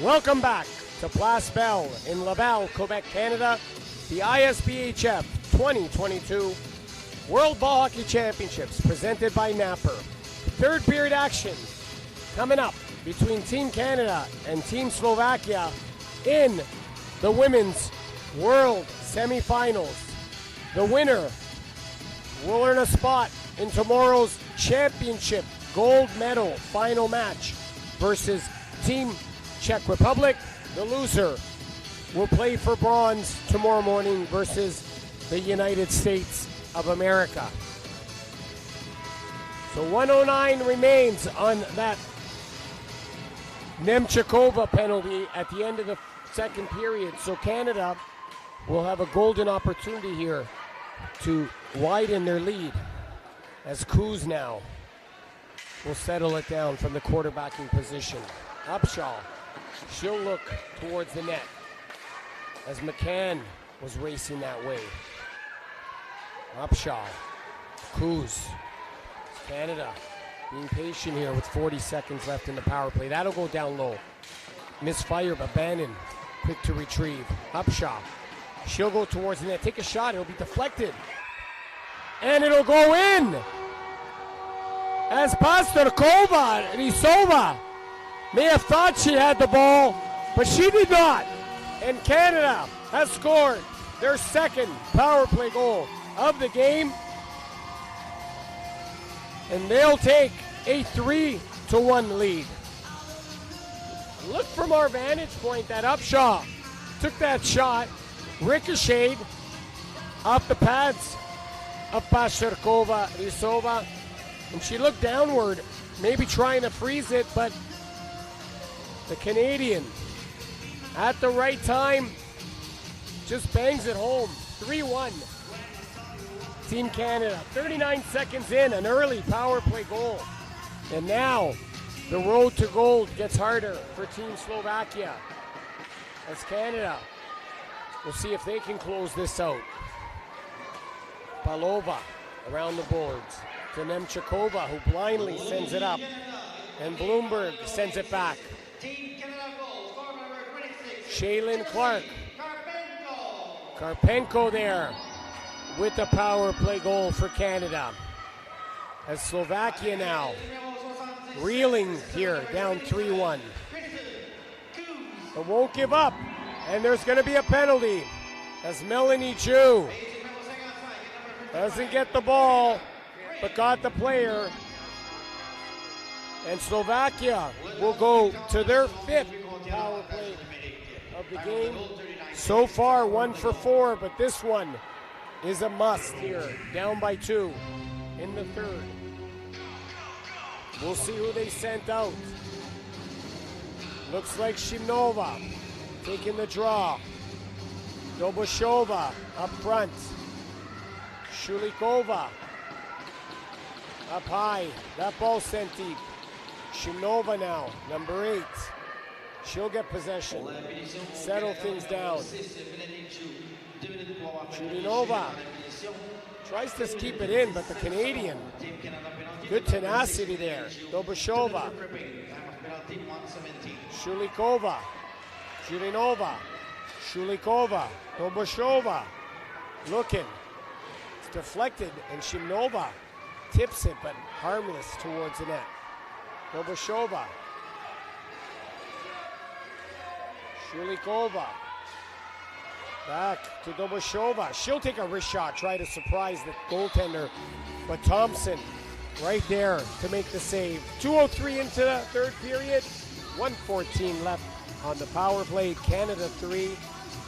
Welcome back to Place Belle in Laval, Quebec, Canada. The ISBHF 2022 World Ball Hockey Championships presented by Napper. Third period action coming up between Team Canada and Team Slovakia in the Women's World Semifinals. The winner will earn a spot in tomorrow's championship gold medal final match versus Team Czech Republic. The loser will play for bronze tomorrow morning versus the United States of America. So 109 remains on that Nemchikova penalty at the end of the second period. So Canada will have a golden opportunity here to widen their lead as Coos now will settle it down from the quarterbacking position. Upshaw, she'll look towards the net as McCann was racing that way. Upshaw, Coos, Canada being patient here with 40 seconds left in the power play. That'll go down low. Misfire, but Bannon quick to retrieve. Upshaw, she'll go towards the net. Take a shot, it'll be deflected. And it'll go in! As Pasterkova, Risova, may have thought she had the ball, but she did not. And Canada has scored their second power play goal of the game. And they'll take a 3-1 lead. Look from our vantage point that Upshaw took that shot, ricocheted off the pads of Pasterkova, Risova, and she looked downward, maybe trying to freeze it, but the Canadian at the right time just bangs it home. 3-1. Team Canada, 39 seconds in, an early power play goal. And now the road to gold gets harder for Team Slovakia as Canada will see if they can close this out. Palova around the boards to Nemchikova, who blindly sends it up. And Bloomberg sends it back. Shaylin Clark. Karpenko there with the power play goal for Canada. As Slovakia now reeling here, down 3-1. But won't give up. And there's going to be a penalty as Melanie Jew doesn't get the ball, but got the player. And Slovakia will go to their fifth power play of the game. So far, 1 for 4, but this one is a must here. Down by 2 in the third. We'll see who they sent out. Looks like Shimnova taking the draw. Doboshova up front. Shulikova up high. That ball sent deep. Shimnova now, number 8. She'll get possession. Settle things down. Shulinova tries to keep it in, but the Canadian, good tenacity there. Doboshova. Shulikova. Shulinova. Shulikova. Doboshova. Looking. It's deflected, and Shimnova tips it, but harmless towards the net. Doboshova. Shulikova. Back to Doboshova. She'll take a wrist shot, try to surprise the goaltender, but Thompson right there to make the save. 2:03 into the third period. 1:14 left on the power play. Canada 3,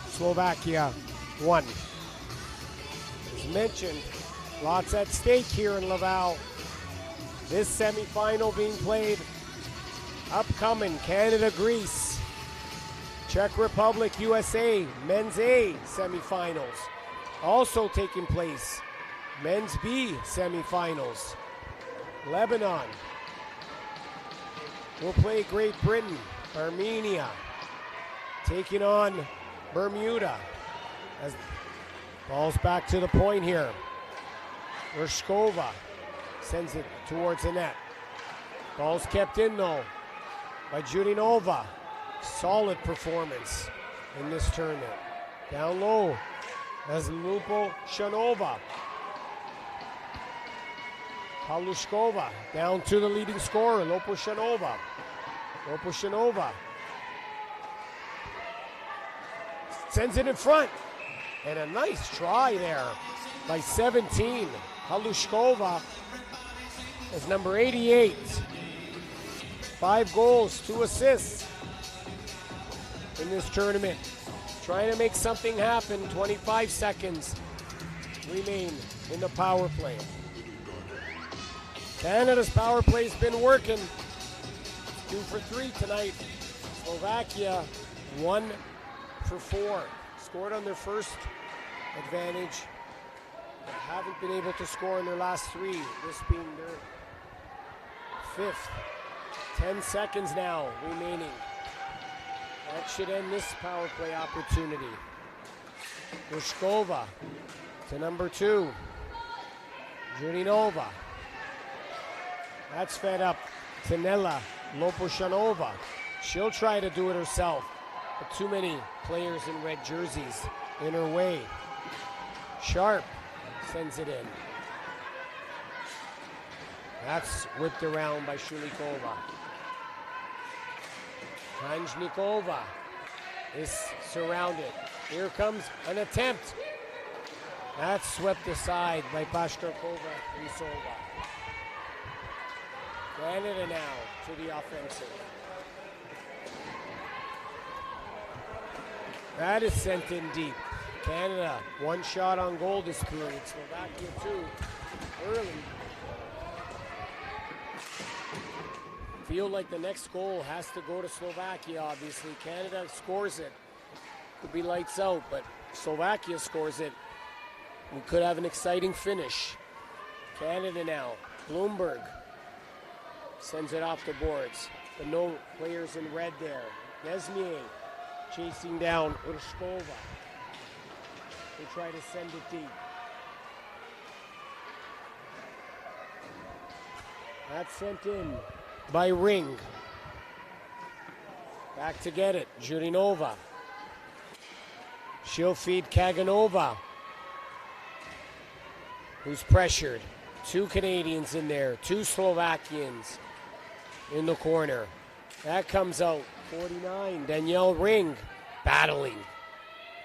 Slovakia 1. As mentioned, lots at stake here in Laval. This semifinal being played upcoming. Canada, Greece. Czech Republic, USA, men's A semifinals. Also taking place. Men's B semifinals. Lebanon will play Great Britain. Armenia taking on Bermuda. As ball's back to the point here. Urshkova sends it towards the net. Ball's kept in though by Judinova. solid performance in this tournament. Down low as Lopushanova. Halushkova down to the leading scorer, Lopushanova. Lopushanova sends it in front. And a nice try there by 17. Halushkova is number 88. 5 goals, 2 assists in this tournament. Trying to make something happen. 25 seconds remain in the power play. Canada's power play's been working. 2 for 3 tonight. Slovakia 1 for 4. Scored on their first advantage, but haven't been able to score in their last 3, this being their 5th. 10 seconds now remaining. That should end this power play opportunity. Rushkova to number 2. Jurinova. That's fed up to Nella Lopushanova. She'll try to do it herself, but too many players in red jerseys in her way. Sharp sends it in. That's whipped around by Shulikova. Hanjnikova is surrounded. Here comes an attempt. That's swept aside by Pashtarkova Risova. Canada now to the offensive. That is sent in deep. Canada, 1 shot on goal this period. Slovakia 2 early. Feel like the next goal has to go to Slovakia, obviously. Canada scores it. Could be lights out, but Slovakia scores it. We could have an exciting finish. Canada now. Bloomberg sends it off the boards. But no players in red there. Desmier chasing down Urshkova. They try to send it deep. That's sent in by Ring. Back to get it, Jurinova. She'll feed Kaganova, who's pressured. 2 Canadians in there, 2 Slovakians in the corner. That comes out, 49, Danielle Ring, battling,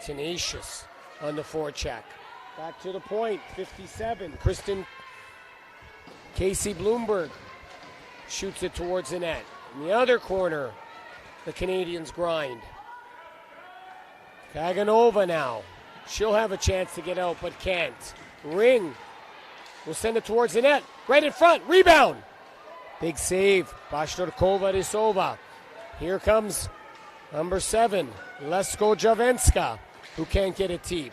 tenacious on the forecheck. Back to the point, 57, Kristen Casey Bloomberg shoots it towards the net. In the other corner, the Canadians grind. Kaganova now. She'll have a chance to get out, but can't. Ring will send it towards the net. Right in front. Rebound. Big save. Pashtarkova Risova. Here comes number 7, Lesko Javenska, who can't get it deep.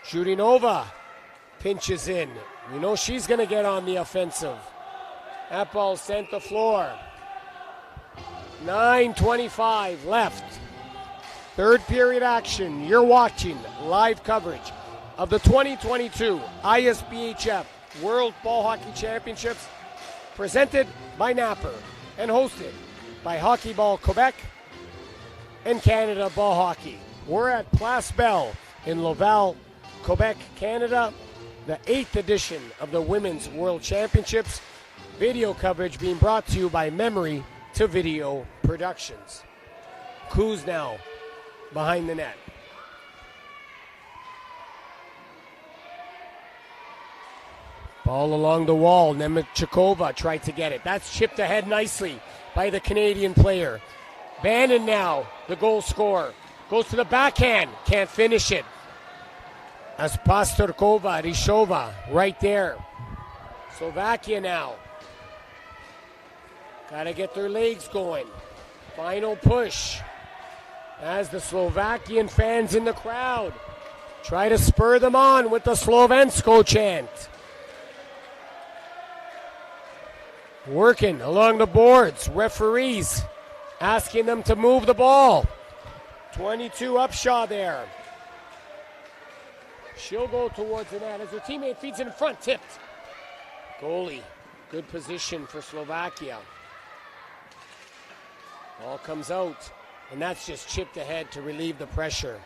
Jurinova pinches in. You know she's going to get on the offensive. That ball sent the floor. 9:25 left. Third period action. You're watching live coverage of the 2022 ISBHF World Ball Hockey Championships, presented by Napper and hosted by Hockey Ball Quebec and Canada Ball Hockey. We're at Place Belle in Laval, Quebec, Canada, the 8th edition of the Women's World Championships. Video coverage being brought to you by Memory to Video Productions. Kuz now behind the net. Ball along the wall. Nemechikova tried to get it. That's chipped ahead nicely by the Canadian player. Bannon now, the goal scorer. Goes to the backhand. Can't finish it. As Pastorkova, Rishova, right there. Slovakia now. Got to get their legs going. Final push. As the Slovakian fans in the crowd try to spur them on with the Slovensko chant. Working along the boards. Referees asking them to move the ball. 22 Upshaw there. She'll go towards the net as her teammate feeds it in front. Tipped. Goalie. Good position for Slovakia. Ball comes out, and that's just chipped ahead to relieve the pressure.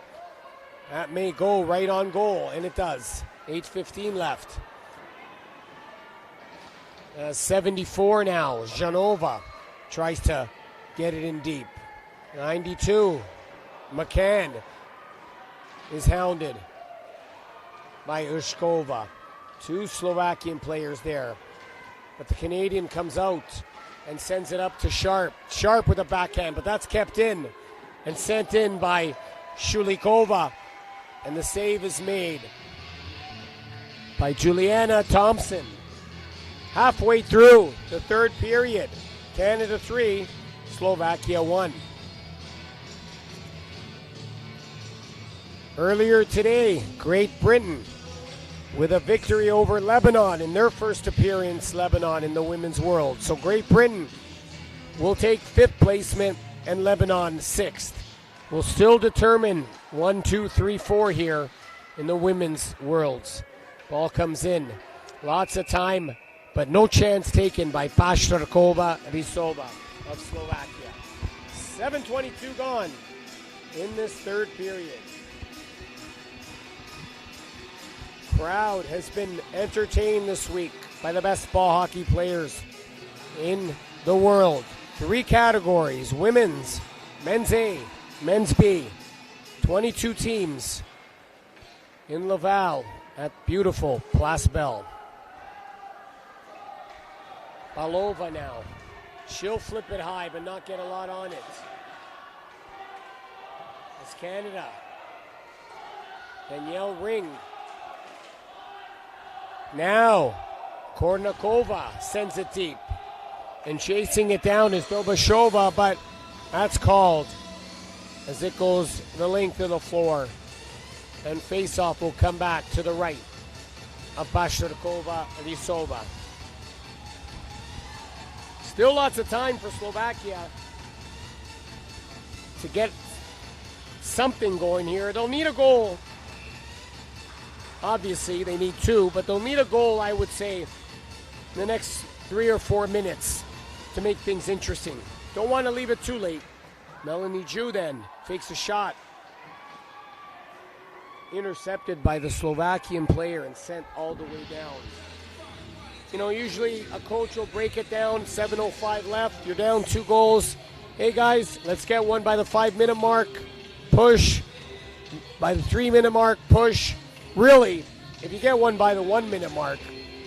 That may go right on goal, and it does. 8:15 left. 74 now. Janova tries to get it in deep. 92. McCann is hounded by Ushkova. Two Slovakian players there. But the Canadian comes out and sends it up to Sharp. Sharp with a backhand, but that's kept in and sent in by Shulikova. And the save is made by Juliana Thompson. Halfway through the third period, Canada 3, Slovakia 1. Earlier today, Great Britain with a victory over Lebanon in their first appearance, Lebanon in the Women's World. So Great Britain will take 5th placement and Lebanon 6th. Will still determine 1, 2, 3, 4 here in the Women's Worlds. Ball comes in. Lots of time, but no chance taken by Pashtarkova Risova of Slovakia. 7:22 gone in this third period. Crowd has been entertained this week by the best ball hockey players in the world. 3 categories: women's, men's A, men's B. 22 teams in Laval at beautiful Place Belle. Balova now. She'll flip it high but not get a lot on it. It's Canada. Danielle Ring. Now, Kornikova sends it deep. And chasing it down is Dobashova, but that's called as it goes the length of the floor. And face-off will come back to the right of Pashtarkova Risova. Still lots of time for Slovakia to get something going here. They'll need a goal. Obviously, they need 2, but they'll need a goal, I would say, in the next 3 or 4 minutes to make things interesting. Don't want to leave it too late. Melanie Jew then takes a shot. Intercepted by the Slovakian player and sent all the way down. You know, usually a coach will break it down, 7:05 left, you're down 2 goals. Hey guys, let's get one by the 5-minute mark, push. By the 3-minute mark, push. Really, if you get one by the 1-minute mark,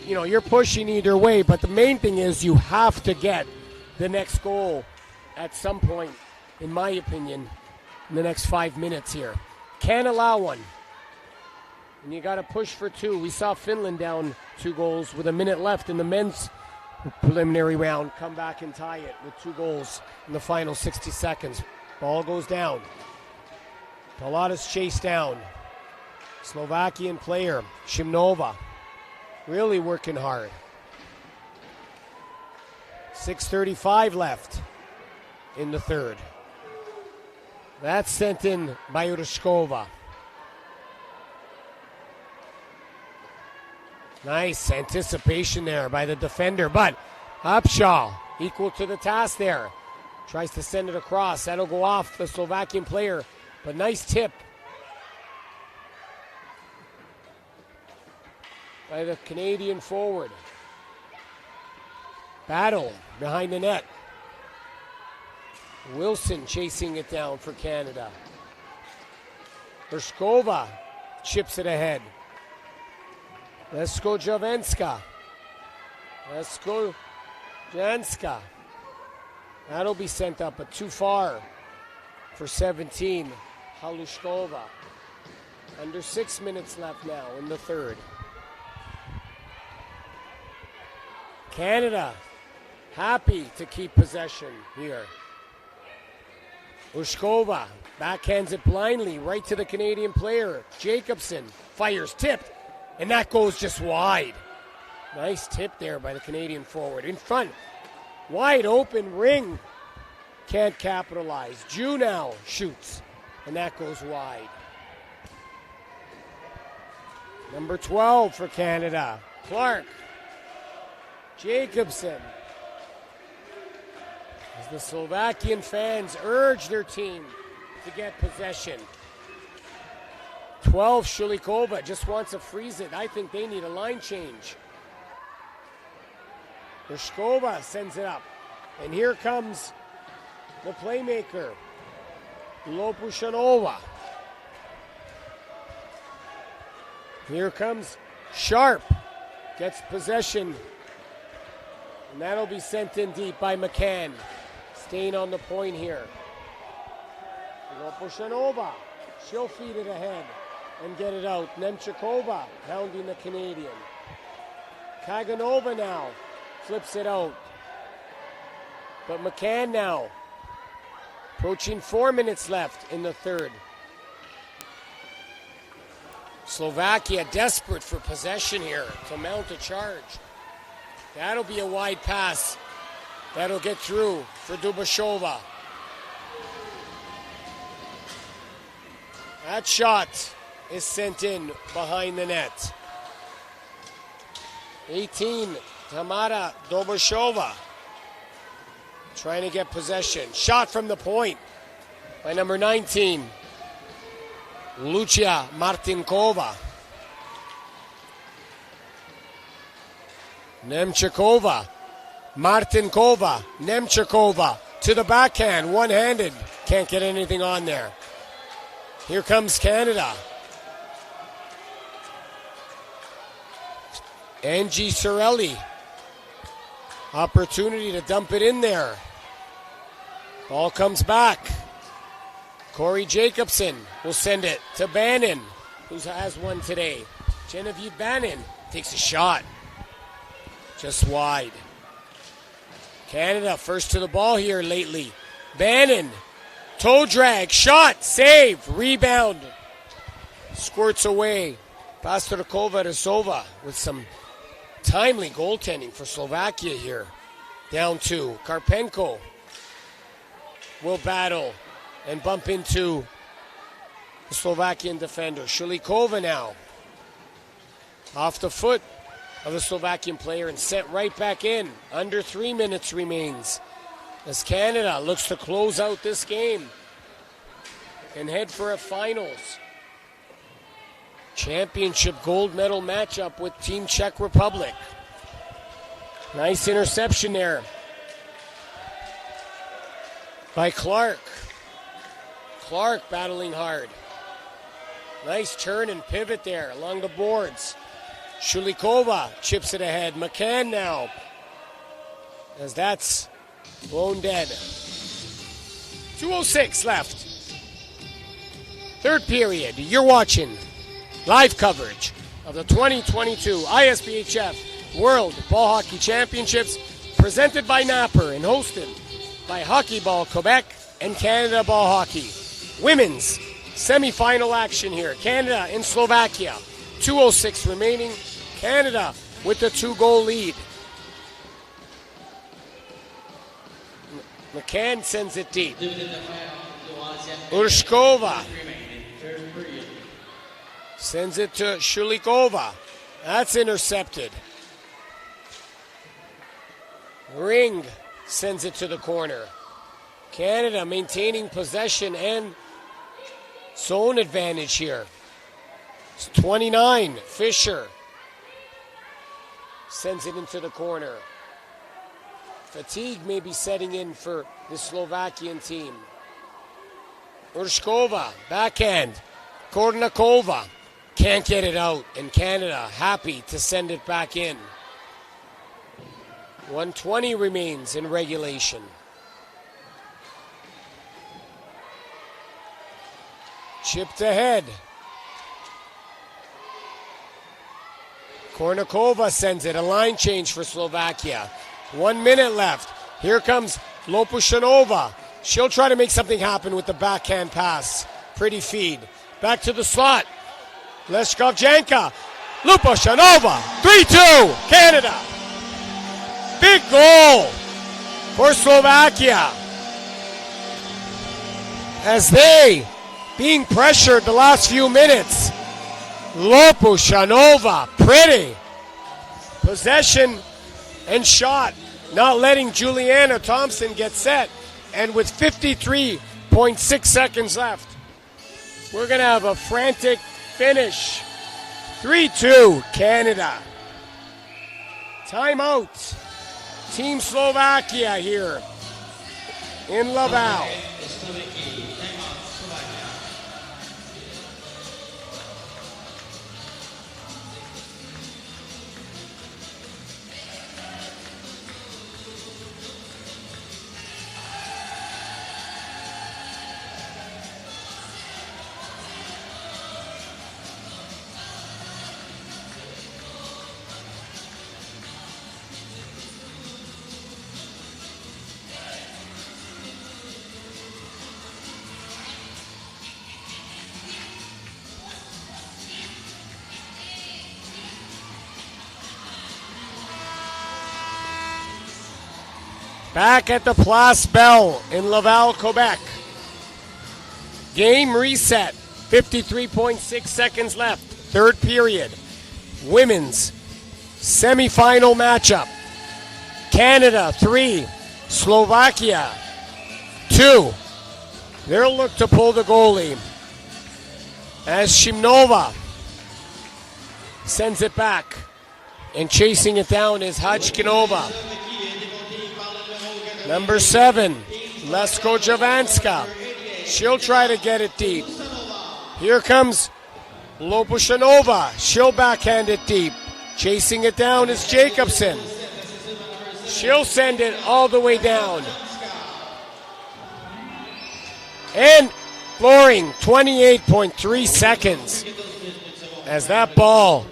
you know, you're pushing either way, but the main thing is you have to get the next goal at some point, in my opinion, in the next 5 minutes here. Can't allow one. And you got to push for 2. We saw Finland down 2 goals with a minute left in the men's preliminary round. Come back and tie it with 2 goals in the final 60 seconds. Ball goes down. Palata's chased down. Slovakian player, Shimnova, really working hard. 6:35 left in the third. That's sent in by Urushkova. Nice anticipation there by the defender, but Upshaw equal to the task there. Tries to send it across. That'll go off the Slovakian player, but nice tip by the Canadian forward. Battle behind the net. Wilson chasing it down for Canada. Urshkova chips it ahead. Leskojavenska. That'll be sent up, but too far for 17. Halushkova. Under 6 minutes left now in the third. Canada happy to keep possession here. Ushkova backhands it blindly right to the Canadian player. Jacobson fires, tipped, and that goes just wide. Nice tip there by the Canadian forward. In front, wide open ring. Can't capitalize. Jew now shoots, and that goes wide. Number 12 for Canada, Clark. Jacobson. as the Slovakian fans urge their team to get possession. 12, Shulikova just wants to freeze it. I think they need a line change. Urshkova sends it up. And here comes the playmaker, Lopushanova. Here comes Sharp. Gets possession. And that'll be sent in deep by McCann. Staying on the point here. Lopushanova. She'll feed it ahead and get it out. Nemchikova pounding the Canadian. Kaganova now flips it out. But McCann now, approaching 4 minutes left in the third. Slovakia desperate for possession here to mount a charge. That'll be a wide pass. That'll get through for Dubashova. That shot is sent in behind the net. 18, Tamara Dobashova. Trying to get possession. Shot from the point by number 19, Lucia Martinkova. Nemchikova, Martinkova, Nemchikova to the backhand, one-handed. Can't get anything on there. Here comes Canada. Angie Sorelli. Opportunity to dump it in there. Ball comes back. Corey Jacobson will send it to Bannon, who has one today. Genevieve Bannon takes a shot. Just wide. Canada first to the ball here lately. Bannon, toe drag, shot, save, rebound. Squirts away. Pasterkova to Sova with some timely goaltending for Slovakia here. Down 2. Karpenko will battle and bump into the Slovakian defender. Shulikova now off the foot of the Slovakian player and sent right back in. Under 3 minutes remains as Canada looks to close out this game and head for a finals championship gold medal matchup with Team Czech Republic. Nice interception there by Clark. Clark battling hard. Nice turn and pivot there along the boards. Shulikova chips it ahead. McCann now, as that's blown dead. 2:06 left. Third period. You're watching live coverage of the 2022 ISBHF World Ball Hockey Championships presented by Napper and hosted by Hockey Ball Quebec and Canada Ball Hockey. Women's semifinal action here. Canada and Slovakia. 2:06 remaining. Canada with the 2-goal lead. McCann sends it deep. Urshkova sends it to Shulikova. That's intercepted. Ring sends it to the corner. Canada maintaining possession and zone advantage here. It's 29. Fisher sends it into the corner. Fatigue may be setting in for the Slovakian team. Urshkova, backhand. Kornakova can't get it out, and Canada happy to send it back in. 1:20 remains in regulation. Chipped ahead. Kornakova sends it. A line change for Slovakia. 1 minute left. Here comes Lopushanova. She'll try to make something happen with the backhand pass. Pretty feed. Back to the slot. Leshkovjanka. Lopushanova. 3-2. Canada. Big goal for Slovakia as they being pressured the last few minutes. Lopushanova, pretty possession and shot not letting Juliana Thompson get set. And with 53.6 seconds left, we're going to have a frantic finish. 3-2 Canada. Timeout. Team Slovakia here in Laval. Back at the Place Bell in Laval, Quebec. Game reset. 53.6 seconds left. Third period. Women's semifinal matchup. Canada 3, Slovakia 2. They'll look to pull the goalie as Shimnova sends it back. And chasing it down is Hajkinova. Number 7, Lesko Javanska. She'll try to get it deep. Here comes Lopushanova. She'll backhand it deep. Chasing it down is Jacobson. She'll send it all the way down. And flooring, 28.3 seconds. As that ball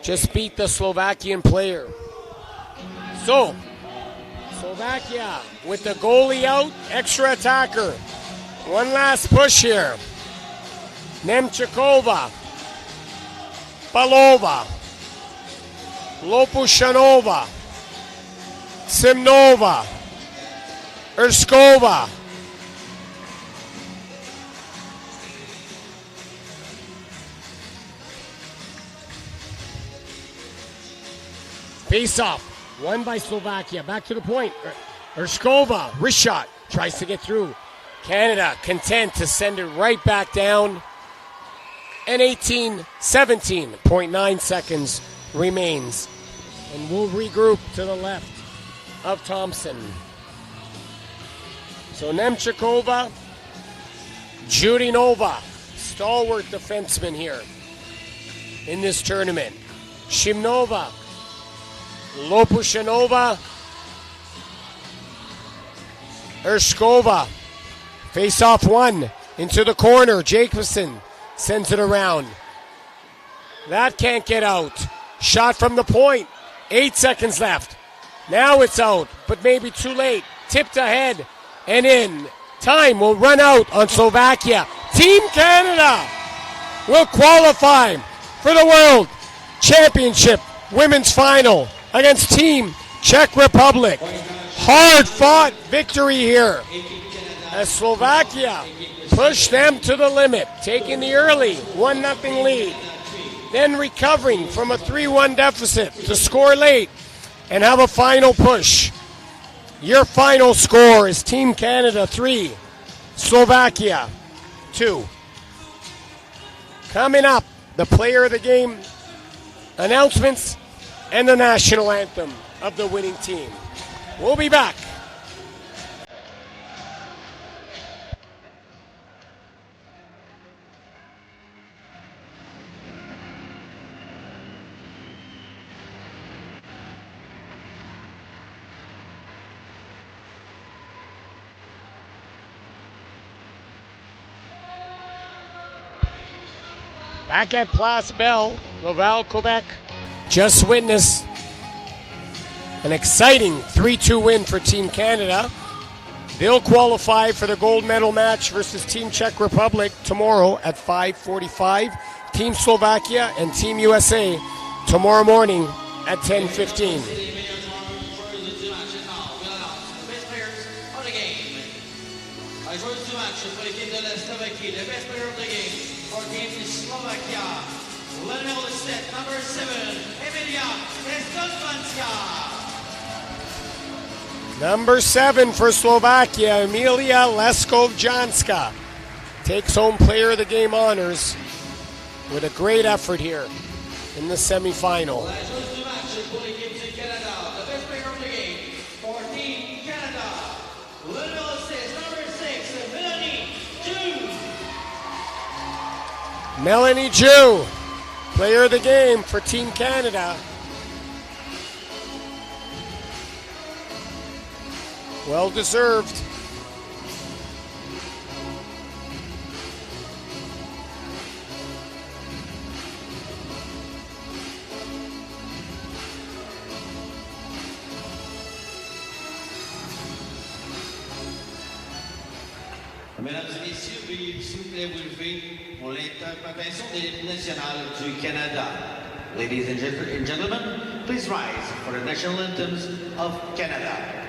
just beat the Slovakian player. So, Slovakia with the goalie out, extra attacker. One last push here. Nemchikova, Palova, Lopushanova, Simnova, Erskova. Face off. Won by Slovakia. Back to the point. Erskova, wrist shot. Tries to get through. Canada content to send it right back down. And 17.9 seconds remains. And we'll regroup to the left of Thompson. So Nemchikova, Judinova, stalwart defenseman here in this tournament. Shimnova, Lopushanova, Erskova. Face off one into the corner. Jacobson sends it around. That can't get out. Shot from the point. 8 seconds left. Now it's out, but maybe too late. Tipped ahead and in. Time will run out on Slovakia. Team Canada will qualify for the World Championship Women's Final against Team Czech Republic. Hard-fought victory here as Slovakia pushed them to the limit, taking the early 1-0 lead, then recovering from a 3-1 deficit to score late and have a final push. Your final score is Team Canada 3, Slovakia 2. Coming up, the player of the game, announcements, and the national anthem of the winning team. We'll be back. Back at Place Bell, Laval, Quebec. Just witnessed an exciting 3-2 win for Team Canada. They'll qualify for the gold medal match versus Team Czech Republic tomorrow at 5:45. Team Slovakia and Team USA tomorrow morning at 10:15. Number 7 for Slovakia, Emilia Leskovjanska, takes home Player of the Game honors with a great effort here in the semifinal. La joueuse du match pour l'équipe du Canada, the best player of the game for Team Canada, le numéro 6, number 6, Melanie Jew. Melanie Jew, Player of the Game for Team Canada. Well deserved. Mesdames et messieurs, veuillez s'il vous plaît vous lever pour l'interprétation de l'hymne national du Canada. Ladies and gentlemen, please rise for the national anthems of Canada.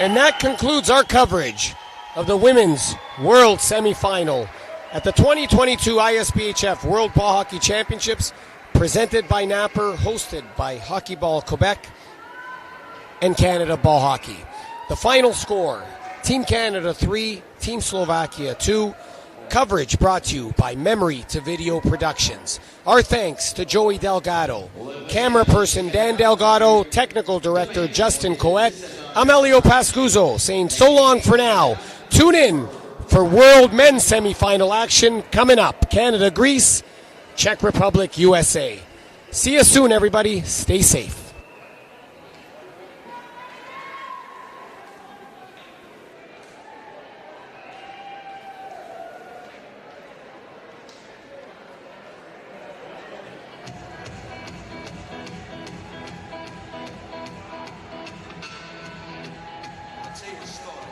And that concludes our coverage of the Women's World Semifinal at the 2022 ISBHF World Ball Hockey Championships, presented by Napper, hosted by Hockey Ball Quebec and Canada Ball Hockey. The final score, Team Canada 3, Team Slovakia 2. Coverage brought to you by Memory to Video Productions. Our thanks to Joey Delgado, camera person Dan Delgado, technical director Justin Coet. I'm Elio Pascuzzo saying so long for now. Tune in for World Men's Semifinal action coming up. Canada, Greece, Czech Republic, USA. See you soon, everybody. Stay safe. I'll tell you a story.